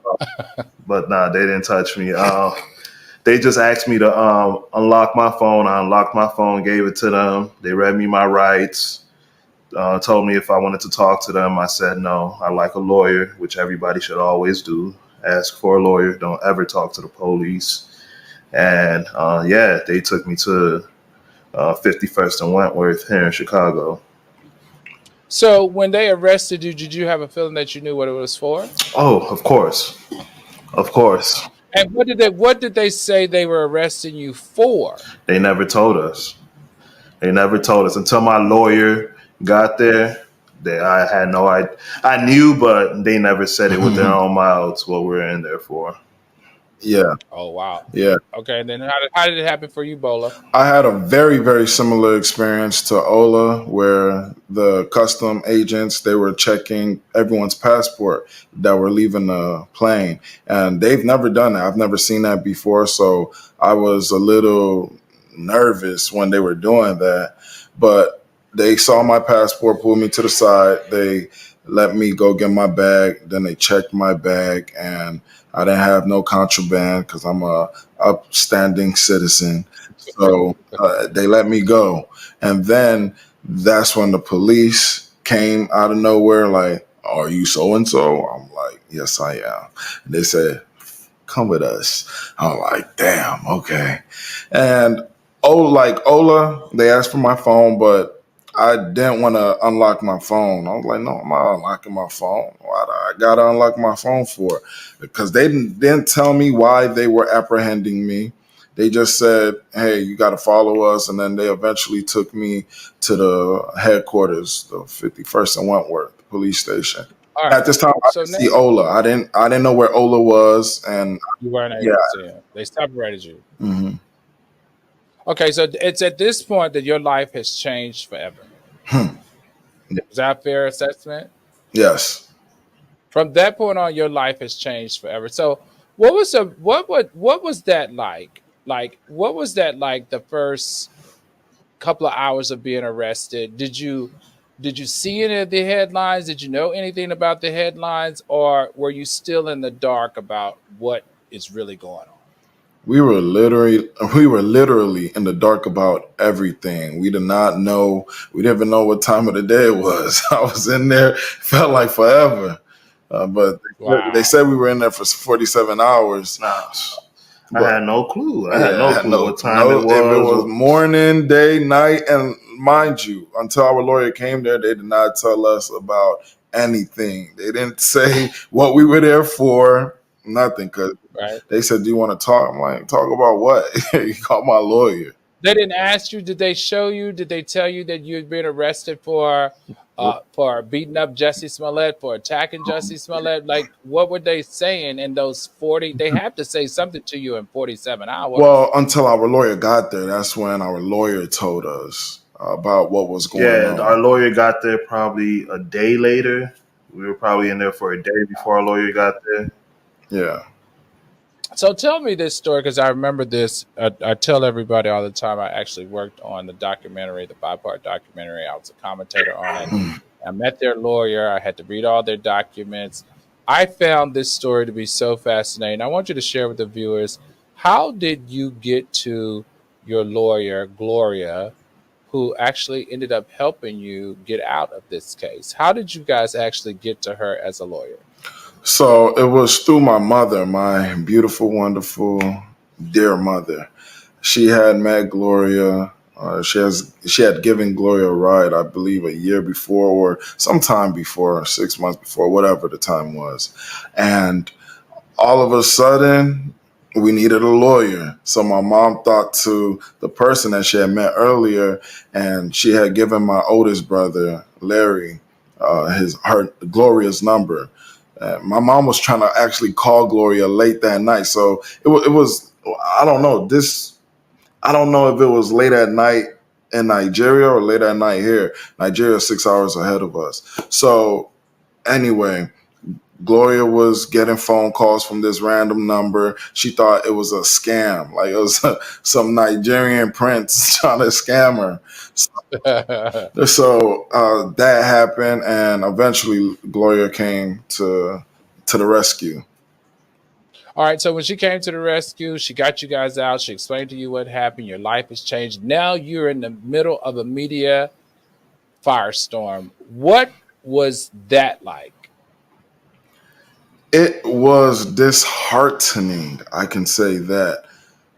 but nah, they didn't touch me. They just asked me to unlock my phone. I unlocked my phone, gave it to them. They read me my rights, told me if I wanted to talk to them. I said no. I like a lawyer, which everybody should always do. Ask for a lawyer. Don't ever talk to the police. And yeah, they took me to 51st and Wentworth here in Chicago. So when they arrested you, did you have a feeling that you knew what it was for? Oh, of course. Of course. And what did they say they were arresting you for? They never told us. They never told us until my lawyer got there. That I had no idea. I knew, but they never said it with their own mouths what we're in there for. Yeah, Oh wow. yeah. Okay, and then how did it happen for you, Bola? I had a very, very similar experience to Ola, where the custom agents, they were checking everyone's passport that were leaving the plane, and they've never done that. I've never seen that before, so I was a little nervous when they were doing that. But they saw my passport, pulled me to the side. They let me go get my bag. Then they checked my bag, and I didn't have no contraband because I'm a upstanding citizen. So they let me go. And then that's when the police came out of nowhere, like, are you so and so? I'm like, yes, I am. And they said, come with us. I'm like, damn, okay. And like Ola, they asked for my phone, but I didn't want to unlock my phone. I was like, no, I'm not unlocking my phone. Why do I gotta unlock my phone for? Because they didn't tell me why they were apprehending me. They just said, hey, you got to follow us. And then they eventually took me to the headquarters, the 51st and Wentworth police station. All right. At this time, I So didn't see Ola. I didn't know where Ola was. And you weren't able yeah. to see him. They separated you. Mm-hmm. Okay, so it's at this point that your life has changed forever. Is that a fair assessment? Yes. From that point on, your life has changed forever. So, what was that like? Like, what was that like? The first couple of hours of being arrested, did you see any of the headlines? Did you know anything about the headlines, or were you still in the dark about what is really going on? We were literally in the dark about everything. We did not know. We didn't even know what time of the day it was. I was in there, felt like forever. But they Wow. said we were in there for 47 hours. Nah, I But had no clue. I yeah, had no clue what time it if it was was. morning, day, night, and mind you, until our lawyer came there, they did not tell us about anything. They didn't say what we were there for. Nothing, because Right. they said, "Do you want to talk?" I'm like, "Talk about what?" You call my lawyer. They didn't ask you. Did they show you? Did they tell you that you had been arrested for beating up Jussie Smollett, for attacking Jussie Smollett? Like, what were they saying in those 40? They have to say something to you in 47 hours. Well, until our lawyer got there, that's when our lawyer told us about what was going Yeah, our on. lawyer got there probably a day later. We were probably in there for a day before our lawyer got there. Yeah. So tell me this story because I remember this. I tell everybody all the time. I actually worked on the documentary, the 5-part documentary. I was a commentator on it. I met their lawyer. I had to read all their documents. I found this story to be so fascinating. I want you to share with the viewers, how did you get to your lawyer, Gloria, who actually ended up helping you get out of this case? How did you guys actually get to her as a lawyer? So it was through my mother, my beautiful, wonderful, dear mother. She had met Gloria. She had given Gloria a ride, I believe, a year before or sometime before, 6 months before, whatever the time was. And all of a sudden, we needed a lawyer. So my mom thought to the person that she had met earlier, and she had given my oldest brother, Larry, her Gloria's number. My mom was trying to actually call Gloria late that night. So it was, I don't know, I don't know if it was late at night in Nigeria or late at night here. Nigeria is 6 hours ahead of us. So anyway, Gloria was getting phone calls from this random number. She thought it was a scam, like it was some Nigerian prince trying to scam her. So that happened, and eventually Gloria came to the rescue. All right. So when she came to the rescue, she got you guys out. She explained to you what happened. Your life has changed. Now you're in the middle of a media firestorm. What was that like? It was disheartening, I can say that.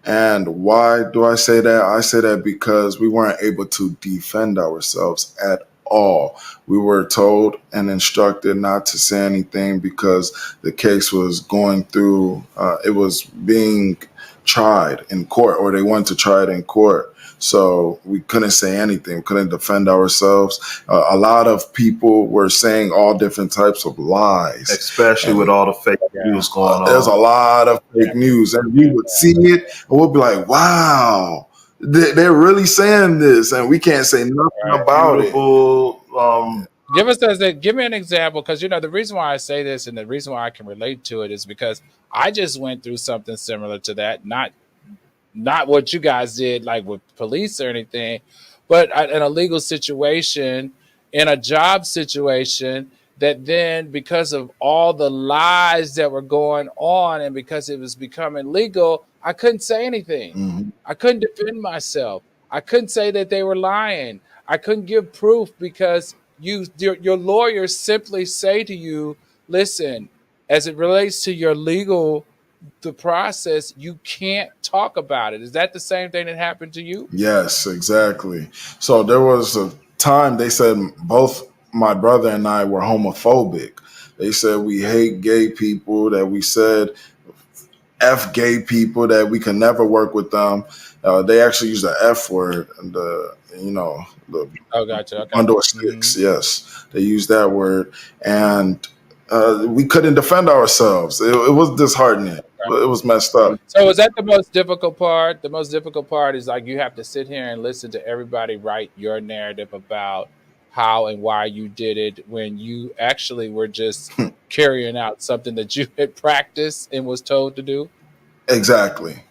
And why do I say that? I say that because we weren't able to defend ourselves at all. We were told and instructed not to say anything because the case was going through, it was being tried in court, or they wanted to try it in court. So we couldn't say anything, we couldn't defend ourselves. A lot of people were saying all different types of lies, especially with and all the fake news going there's a on. lot of fake news, and we would see it and we'll be like, wow, they're really saying this, and we can't say nothing about it. Beautiful. Give me an example, because the reason why I say this and the reason why I can relate to it is because I just went through something similar to that. Not what you guys did, like with police or anything, but in a legal situation, in a job situation, that then because of all the lies that were going on and because it was becoming legal, I couldn't say anything. Mhm. I couldn't defend myself. I couldn't say that they were lying. I couldn't give proof because your lawyers simply say to you, listen, as it relates to your legal the process, you can't talk about it. Is that the same thing that happened to you? Yes, exactly. So there was a time they said both my brother and I were homophobic. They said we hate gay people, that we said F gay people, that we can never work with them. They actually used the F word, and the Oh, gotcha. Okay. under six. Yes, they used that word, and we couldn't defend ourselves. It was disheartening. It was messed up. So is that the most difficult part? The most difficult part is like you have to sit here and listen to everybody write your narrative about how and why you did it when you actually were just carrying out something that you had practiced and was told to do. Exactly.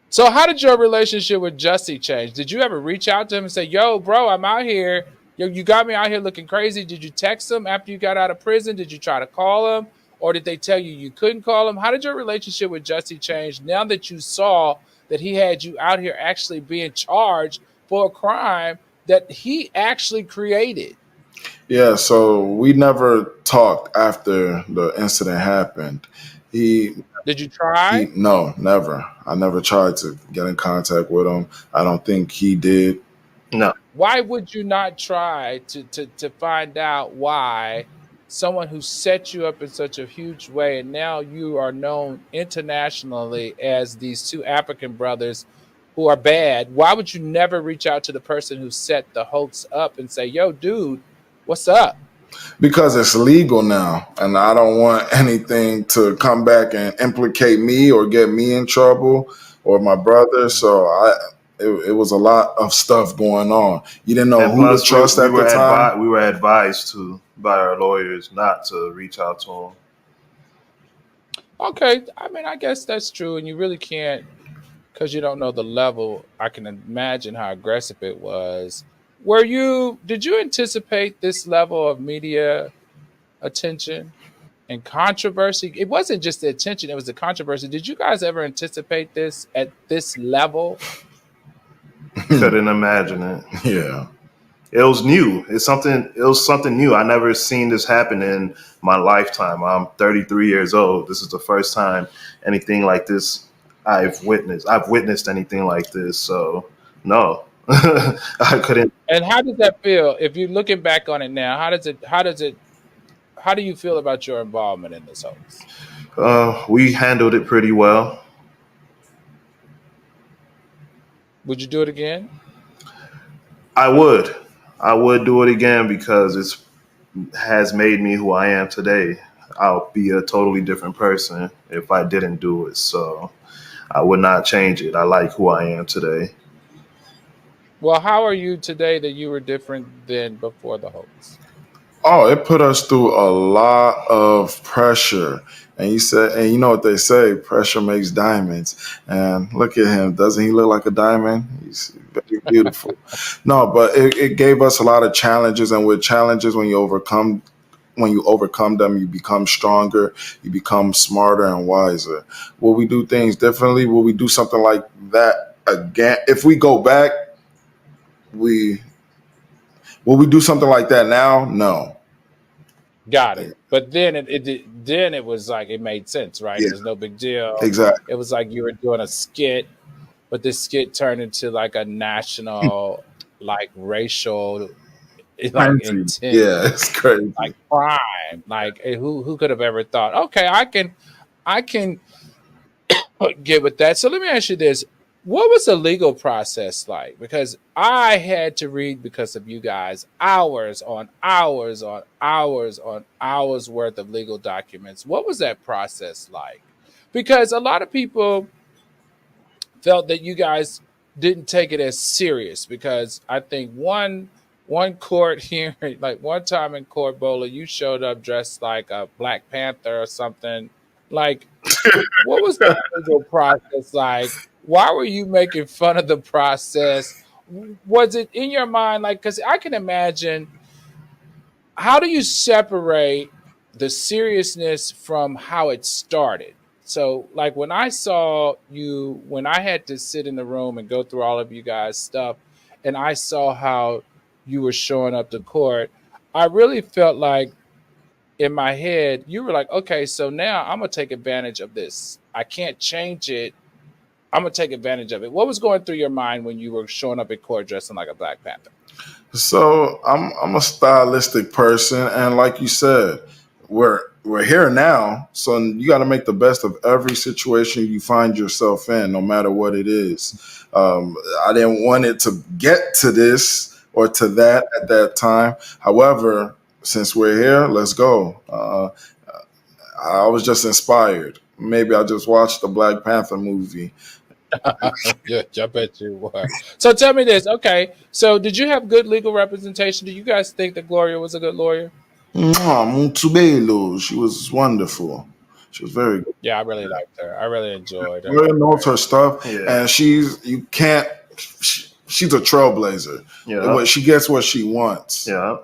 So how did your relationship with Jussie change? Did you ever reach out to him and say, yo, bro, I'm out here. Yo, you got me out here looking crazy. Did you text him after you got out of prison? Did you try to call him? Or did they tell you you couldn't call him? How did your relationship with Jussie change now that you saw that he had you out here actually being charged for a crime that he actually created? Yeah, so we never talked after the incident happened. He Did you try? no, never. I never tried to get in contact with him. I don't think he did. No. Why would you not try to find out why someone who set you up in such a huge way and now you are known internationally as these two African brothers who are bad? Why would you never reach out to the person who set the hoax up and say, yo, dude, what's up? Because it's legal now, and I don't want anything to come back and implicate me or get me in trouble or my brother. So it was a lot of stuff going on. You didn't know And who to plus, trust at the time. we were advised to by our lawyers not to reach out to him. Okay, I mean, I guess that's true, and you really can't because you don't know the level. I can imagine how aggressive it was. Did you anticipate this level of media attention and controversy? It wasn't just the attention, it was the controversy. Did you guys ever anticipate this at this level? Couldn't imagine it. Yeah. It was new. It was something new. I never seen this happen in my lifetime. I'm 33 years old. This is the first time anything like this I've witnessed. I've witnessed anything like this. So no, I couldn't. And how does that feel? If you're looking back on it now, how do you feel about your involvement in this hoax? We handled it pretty well. Would you do it again? I would. I would do it again because it has made me who I am today. I'll be a totally different person if I didn't do it. So I would not change it. I like who I am today. Well, how are you today that you were different than before the hoax? Oh, it put us through a lot of pressure. And you know what they say, pressure makes diamonds. And look at him. Doesn't he look like a diamond? He's very beautiful. No, but it gave us a lot of challenges. And with challenges, when you overcome them, you become stronger, you become smarter and wiser. Will we do things differently? Will we do something like that again? If we go back, will we do something like that now? No. Got it. But then it was like it made sense, right? Yeah, It was no big deal. exactly. It was like you were doing a skit, but this skit turned into like a national, like racial like Crazy. intense, Yeah, it's crazy. like crime. Like who could have ever thought? Okay, I can get with that. So let me ask you this: what was the legal process like? Because I had to read because of you guys hours on hours on hours on hours worth of legal documents. What was that process like? Because a lot of people felt that you guys didn't take it as serious because I think one court hearing, like one time in court, Bola, you showed up dressed like a Black Panther or something. Like, what was the legal process like? Why were you making fun of the process? Was it in your mind like? Because I can imagine, how do you separate the seriousness from how it started? So, like when I saw you, when I had to sit in the room and go through all of you guys' stuff, and I saw how you were showing up to court, I really felt like in my head, you were like, okay, so now I'm gonna take advantage of this. I can't change it. I'm gonna take advantage of it. What was going through your mind when you were showing up in court dressing like a Black Panther? So I'm a stylistic person, and like you said, we're here now, so you got to make the best of every situation you find yourself in, no matter what it is. I didn't want it to get to this or to that at that time. However, since we're here, let's go. I was just inspired. Maybe I just watched the Black Panther movie. Yeah, I bet you were. So tell me this. Okay. So did you have good legal representation? Do you guys think that Gloria was a good lawyer? Mwah, Mutubelo. She was wonderful. She was very good. Yeah, I really liked her. I really enjoyed her. Gloria knows Right. her stuff, Yeah. and you can't. She's a trailblazer. Yeah. She gets what she wants. Yeah.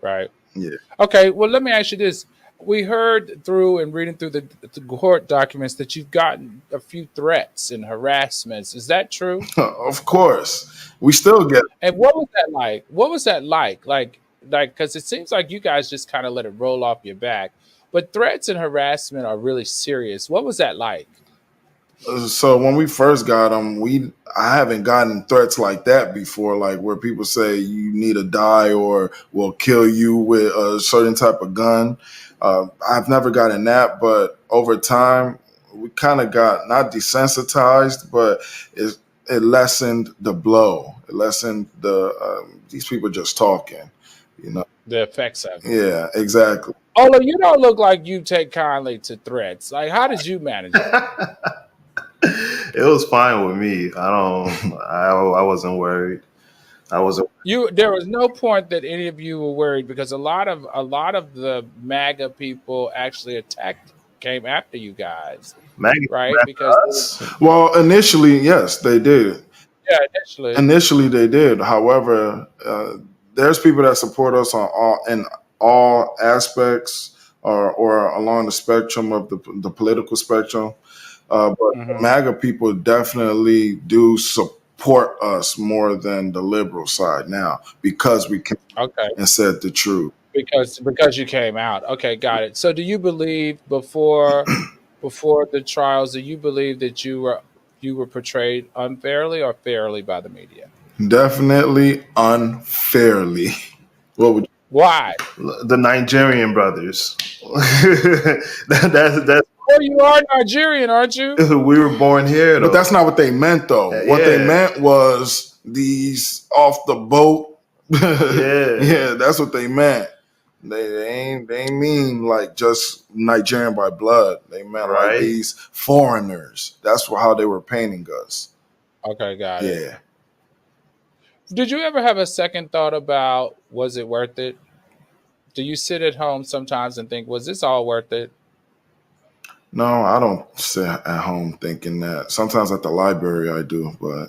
Right. Yeah. Okay. Well, let me ask you this. We heard through and reading through the court documents that you've gotten a few threats and harassments. Is that true? Of course, we still get. And what was that like? What was that like? Like, because it seems like you guys just kind of let it roll off your back. But threats and harassment are really serious. What was that like? So when we first got them, I haven't gotten threats like that before, like where people say you need to die or we'll kill you with a certain type of gun. I've never gotten that, but over time we kind of got not desensitized, but it lessened the blow. It lessened these people just talking, you know. The effects of it. Yeah, exactly. Although you don't look like you take kindly to threats. Like, how did you manage it? It was fine with me. I wasn't worried. I wasn't. There was no point that any of you were worried because a lot of the MAGA people actually came after you guys, Maggie right? left Because us. Well, initially, yes, they did. yeah, initially, Initially, they did. However, there's people that support us in all aspects or along the spectrum of the political spectrum. But mhm. MAGA people definitely do support us more than the liberal side now because we came Okay, and said the truth. because you came out. Okay, got it. So, do you believe before the trials, do you believe that you were portrayed unfairly or fairly by the media? Definitely unfairly. What would Why? The Nigerian brothers. That's Well, you are Nigerian, aren't you? we were born here though. But that's not what they meant, though. What they Yeah. meant was these off the boat. Yeah, that's what they meant. They ain't mean like just Nigerian by blood. They meant like Right. these foreigners. That's how they were painting us. Okay, got it. Yeah. Did you ever have a second thought about was it worth it? Do you sit at home sometimes and think, was this all worth it? No, I don't sit at home thinking that. Sometimes at the library I do, but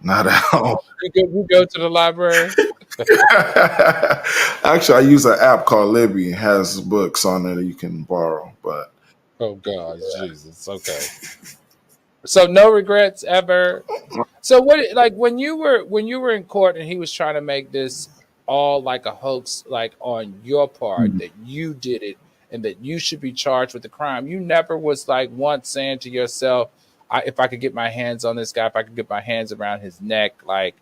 not at home. You go to the library? Actually, I use an app called Libby. It has books on it that you can borrow, but Oh God, Jesus. Okay. So no regrets ever. So what like when you were in court and he was trying to make this all like a hoax, like on your part that you did it and that you should be charged with the crime, you never was like once saying to yourself, if I could get my hands on this guy, if I could get my hands around his neck, like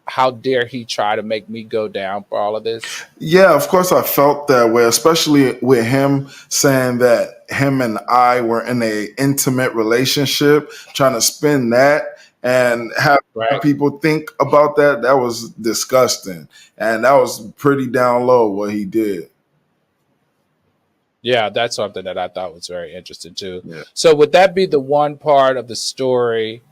how dare he try to make me go down for all of this? Yeah, of course I felt that way, especially with him saying that him and I were in a intimate relationship, trying to spin that and have Right. people think about that. That was disgusting. And that was pretty down low what he did. Yeah, that's something that I thought was very interesting too. Yeah. So would that be the one part of the story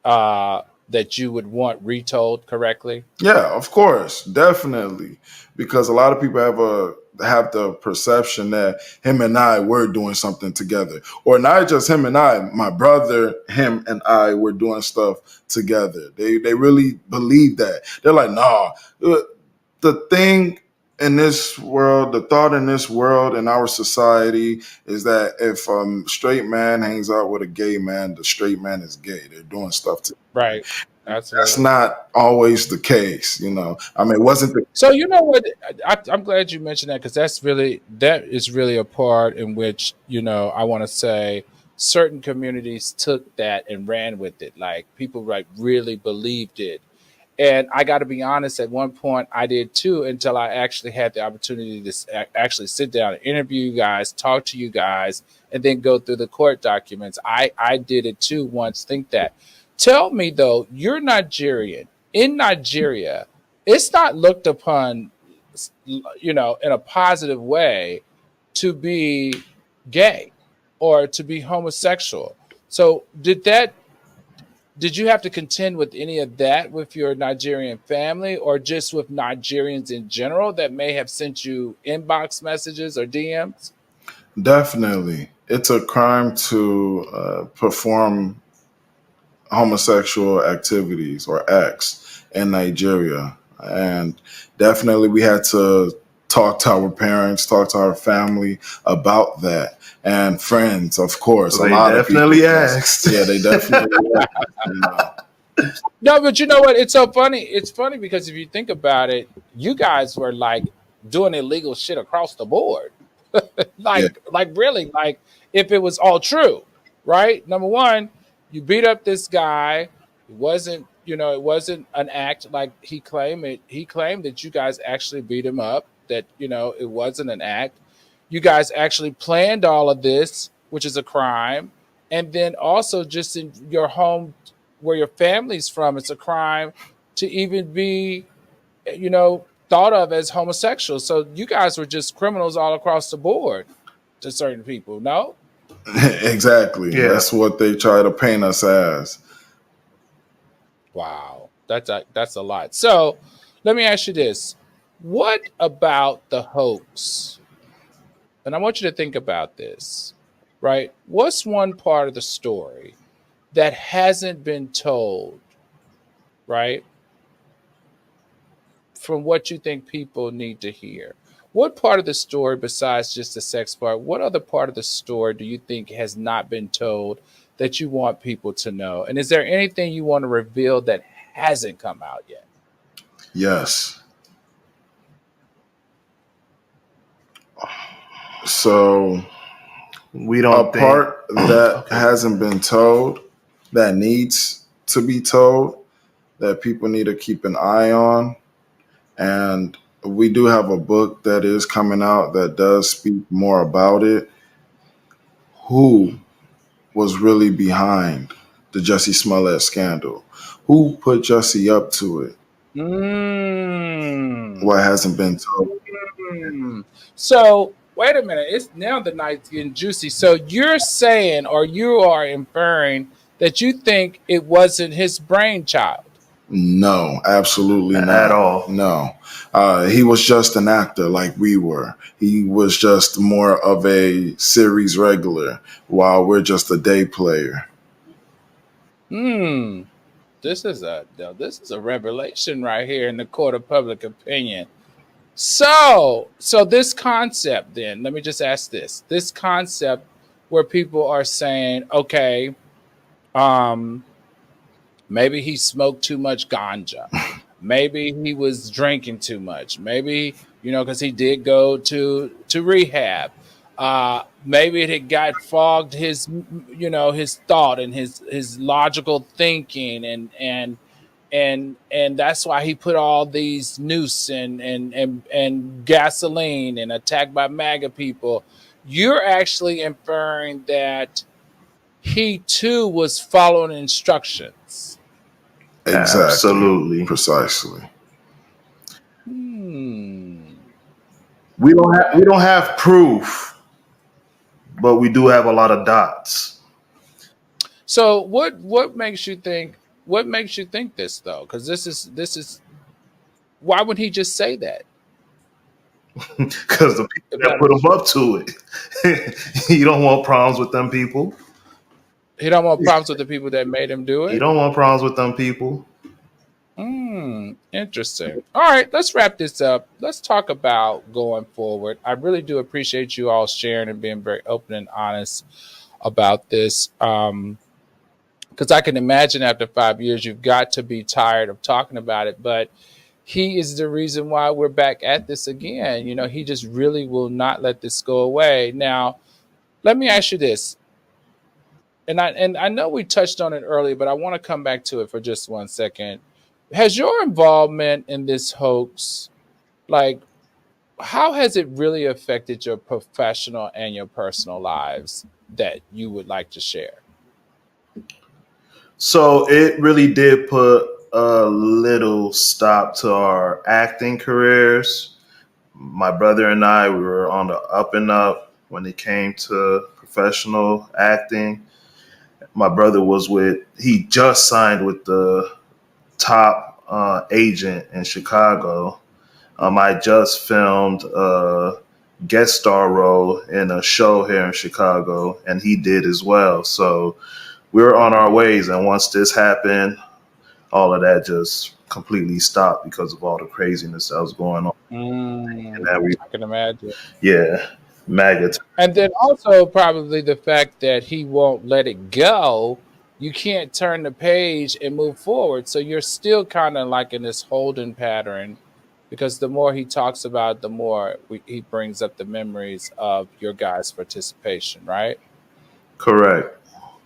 that you would want retold correctly? Yeah, of course, definitely, because a lot of people have the perception that him and I were doing something together, or not just him and I. My brother, him and I were doing stuff together. They really believe that. They're like, nah. The thing in this world, the thought in this world, in our society, is that if straight man hangs out with a gay man, the straight man is gay. They're doing stuff together. Right. That's Absolutely. not always the case, you know. I mean, it wasn't the So you know what? I'm glad you mentioned that because that is really a part in which I want to say certain communities took that and ran with it. Like people like really believed it. And I got to be honest, at one point I did too, until I actually had the opportunity to actually sit down and interview you guys, talk to you guys, and then go through the court documents. I did it too once, think that. Tell me though, you're Nigerian. In Nigeria, it's not looked upon, in a positive way to be gay or to be homosexual. So did you have to contend with any of that with your Nigerian family or just with Nigerians in general that may have sent you inbox messages or DMs? definitely. It's a crime to perform homosexual activities or acts in Nigeria, and definitely we had to talk to our parents, talk to our family about that, and friends, of course. A They lot of people definitely asked. Yeah, they definitely. Asked. No, but you know what? It's so funny. It's funny because if you think about it, you guys were like doing illegal shit across the board. Yeah, Like really, like if it was all true, right? Number one, you beat up this guy. It wasn't an act like he claimed it. He claimed that you guys actually beat him up, that, it wasn't an act. You guys actually planned all of this, which is a crime. And then also just in your home where your family's from, it's a crime to even be, thought of as homosexual. So you guys were just criminals all across the board to certain people, no? exactly. Yeah. That's what they try to paint us as. Wow. That's a lot. So let me ask you this. What about the hoax? And I want you to think about this, right? What's one part of the story that hasn't been told, right? From what you think people need to hear. What part of the story, besides just the sex part, what other part of the story do you think has not been told that you want people to know? And is there anything you want to reveal that hasn't come out yet? Yes. So We a don't think. part that Okay. hasn't been told, that needs to be told, that people need to keep an eye on. And we do have a book that is coming out that does speak more about it. Who was really behind the Jussie Smollett scandal? Who put Jussie up to it? Mm. What hasn't been told? So wait a minute. It's now the night's getting juicy. So you're saying, or you are inferring, that you think it wasn't his brainchild. No, absolutely not. At all. No. He was just an actor like we were. He was just more of a series regular while we're just a day player. Hmm. This is a revelation right here in the court of public opinion. So this concept, then, let me just ask this. This concept where people are saying, okay, um, maybe he smoked too much ganja. Maybe he was drinking too much. Maybe, because he did go to rehab. Maybe it had got fogged his thought and his logical thinking, and and that's why he put all these noose and gasoline and attacked by MAGA people. You're actually inferring that he too was following instructions. Exactly. Absolutely. Precisely. We don't have proof, but we do have a lot of dots. So what makes you think this though? Because this is why would he just say that? Because the people that put him up to it. You don't want problems with them people. He don't want problems with the people that made him do it. You don't want problems with them people. Interesting. All right, let's wrap this up. Let's talk about going forward. I really do appreciate you all sharing and being very open and honest about this. Because I can imagine after 5 years, you've got to be tired of talking about it. But he is the reason why we're back at this again. You know, he just really will not let this go away. Now, let me ask you this. And I know we touched on it earlier, but I want to come back to it for just 1 second. Has your involvement in this hoax, like, how has it really affected your professional and your personal lives that you would like to share? So it really did put a little stop to our acting careers. My brother and I, we were on the up and up when it came to professional acting. My brother he just signed with the top agent in Chicago. I just filmed a guest star role in a show here in Chicago, and he did as well. So we were on our ways, and once this happened, all of that just completely stopped because of all the craziness that was going on. And that I can imagine. yeah, MAGA. And then also probably the fact that he won't let it go. You can't turn the page and move forward. So you're still kind of like in this holding pattern, because the more he talks about it, the more he brings up the memories of your guys' participation, right? Correct.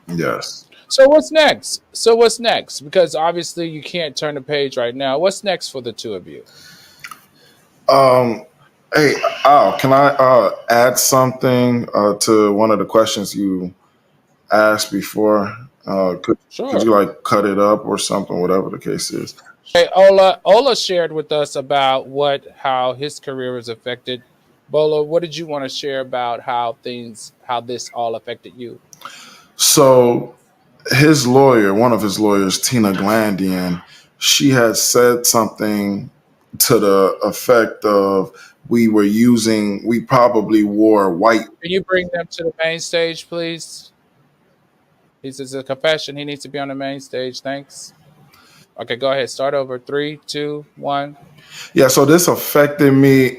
Yes. So what's next? Because obviously you can't turn the page right now. What's next for the two of you? Hey, Al, can I add something to one of the questions you asked before? Could you like cut it up or something, whatever the case is? Hey, Ola shared with us about how his career was affected. Bolo, what did you want to share about how this all affected you? So one of his lawyers, Tina Glandian, she had said something to the effect of we probably wore white. Can you bring them to the main stage, please? He says a confession. He needs to be on the main stage. Thanks. Okay, go ahead. Start over. 3, 2, 1. Yeah, so this affected me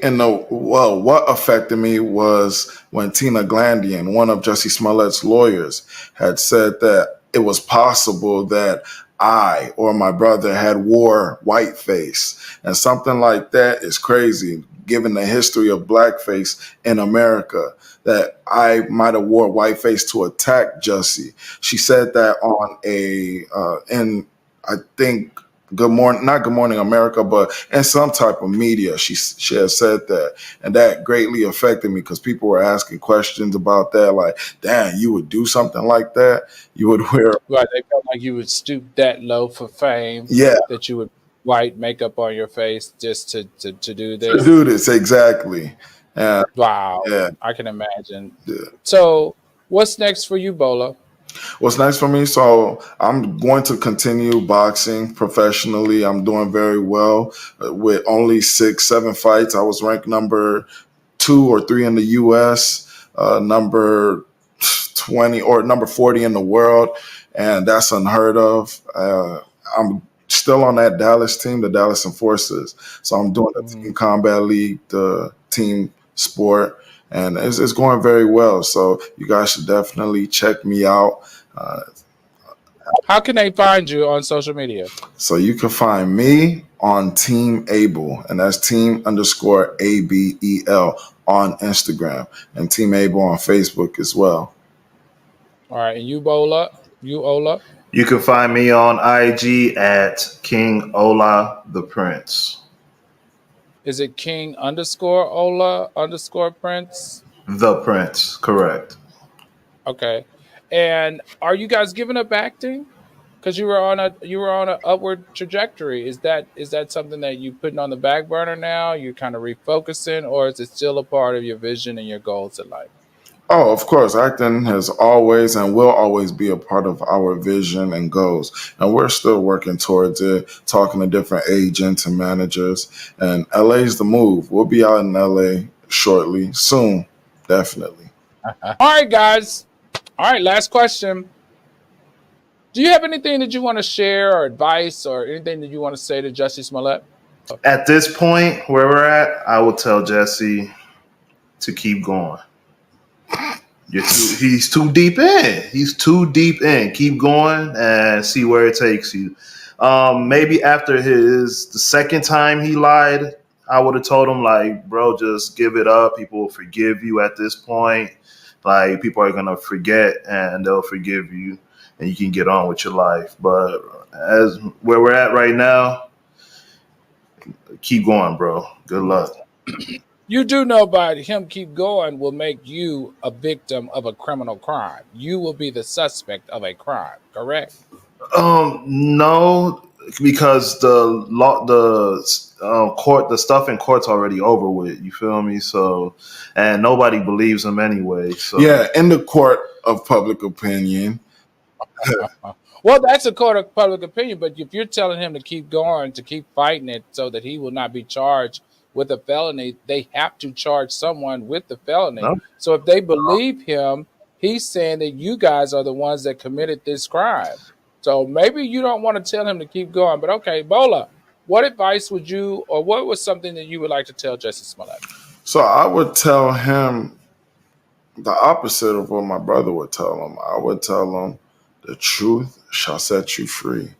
what affected me was when Tina Glandian, one of Jussie Smollett's lawyers, had said that it was possible that I or my brother had wore whiteface. And something like that is crazy, given the history of blackface in America, that I might have wore whiteface to attack Jussie. She said that on I think not Good Morning America, but in some type of media, she has said that, and that greatly affected me because people were asking questions about that, like, "Damn, you would do something like that? You would wear?" Right, they felt like you would stoop that low for fame. Yeah, that you would white makeup on your face just to do this. To do this, exactly. Wow, yeah, I can imagine. Yeah. So, what's next for you, Bola? What's next for me? So I'm going to continue boxing professionally. I'm doing very well with only 6-7 fights. I was ranked number 2 or 3 in the U.S., number 20 or number 40 in the world, and that's unheard of. I'm still on that Dallas team, the Dallas Enforcers. So I'm doing the Team Combat League, the team sport, and it's going very well. So you guys should definitely check me out. How can they find you on social media? So you can find me on Team Able, and that's team_ABEL on Instagram, and Team Able on Facebook as well. All right, and you, Bola? You, Ola? You can find me on IG at King Ola the Prince. Is it King underscore Ola underscore Prince? The Prince, correct. Okay. And are you guys giving up acting? Because you were on an upward trajectory. Is that something that you putting on the back burner now? You're kind of refocusing, or is it still a part of your vision and your goals in life? Oh, of course, acting has always and will always be a part of our vision and goals. And we're still working towards it, talking to different agents and managers. And LA's the move. We'll be out in LA shortly, soon, definitely. All right, guys. All right, last question. Do you have anything that you want to share or advice or anything that you want to say to Jussie Smollett? At this point where we're at, I will tell Jesse to keep going. He's too deep in. He's too deep in. Keep going and see where it takes you. Maybe after the second time he lied, I would have told him like, bro, just give it up. People will forgive you at this point. Like people are gonna forget and they'll forgive you, and you can get on with your life. But as where we're at right now, keep going, bro. Good luck. You do know by him keep going will make you a victim of a criminal crime. You will be the suspect of a crime, correct? No, because court, the stuff in court's already over with. You feel me? So, and nobody believes him anyway. So, Yeah, in the court of public opinion. Well, that's a court of public opinion, but if you're telling him to keep going, to keep fighting it so that he will not be charged with a felony, they have to charge someone with the felony. no, So if they believe him, he's saying that you guys are the ones that committed this crime. So maybe you don't want to tell him to keep going, but okay, Bola, what advice would you, or what was something that you would like to tell Jussie Smollett? So I would tell him the opposite of what my brother would tell him. I would tell him the truth shall set you free.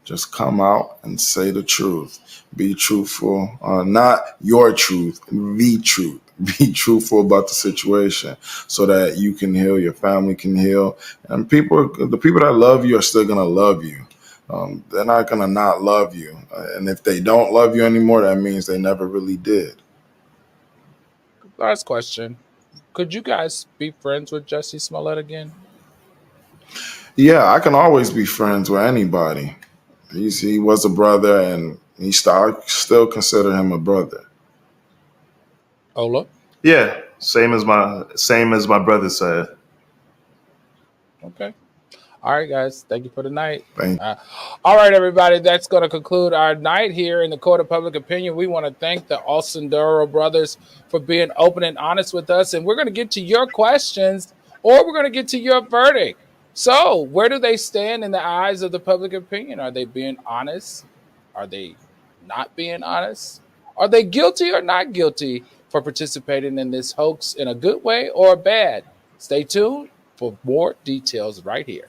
Just come out and say the truth. Be truthful, not your truth, the truth. Be truthful about the situation so that you can heal, your family can heal, and the people that love you are still gonna love you. They're not gonna not love you, and if they don't love you anymore, that means they never really did. Last question. Could you guys be friends with Jussie Smollett again? Yeah, I can always be friends with anybody. He was a brother, and I still consider him a brother. Ola? yeah, same as my brother said. Okay. All right, guys. Thank you for the night. Thank All right, everybody. That's going to conclude our night here in the Court of Public Opinion. We want to thank the Austin Duro brothers for being open and honest with us. And we're going to get to your questions or we're going to get to your verdict. So, where do they stand in the eyes of the public opinion? Are they being honest? Are they not being honest? Are they guilty or not guilty for participating in this hoax in a good way or a bad? Stay tuned for more details right here.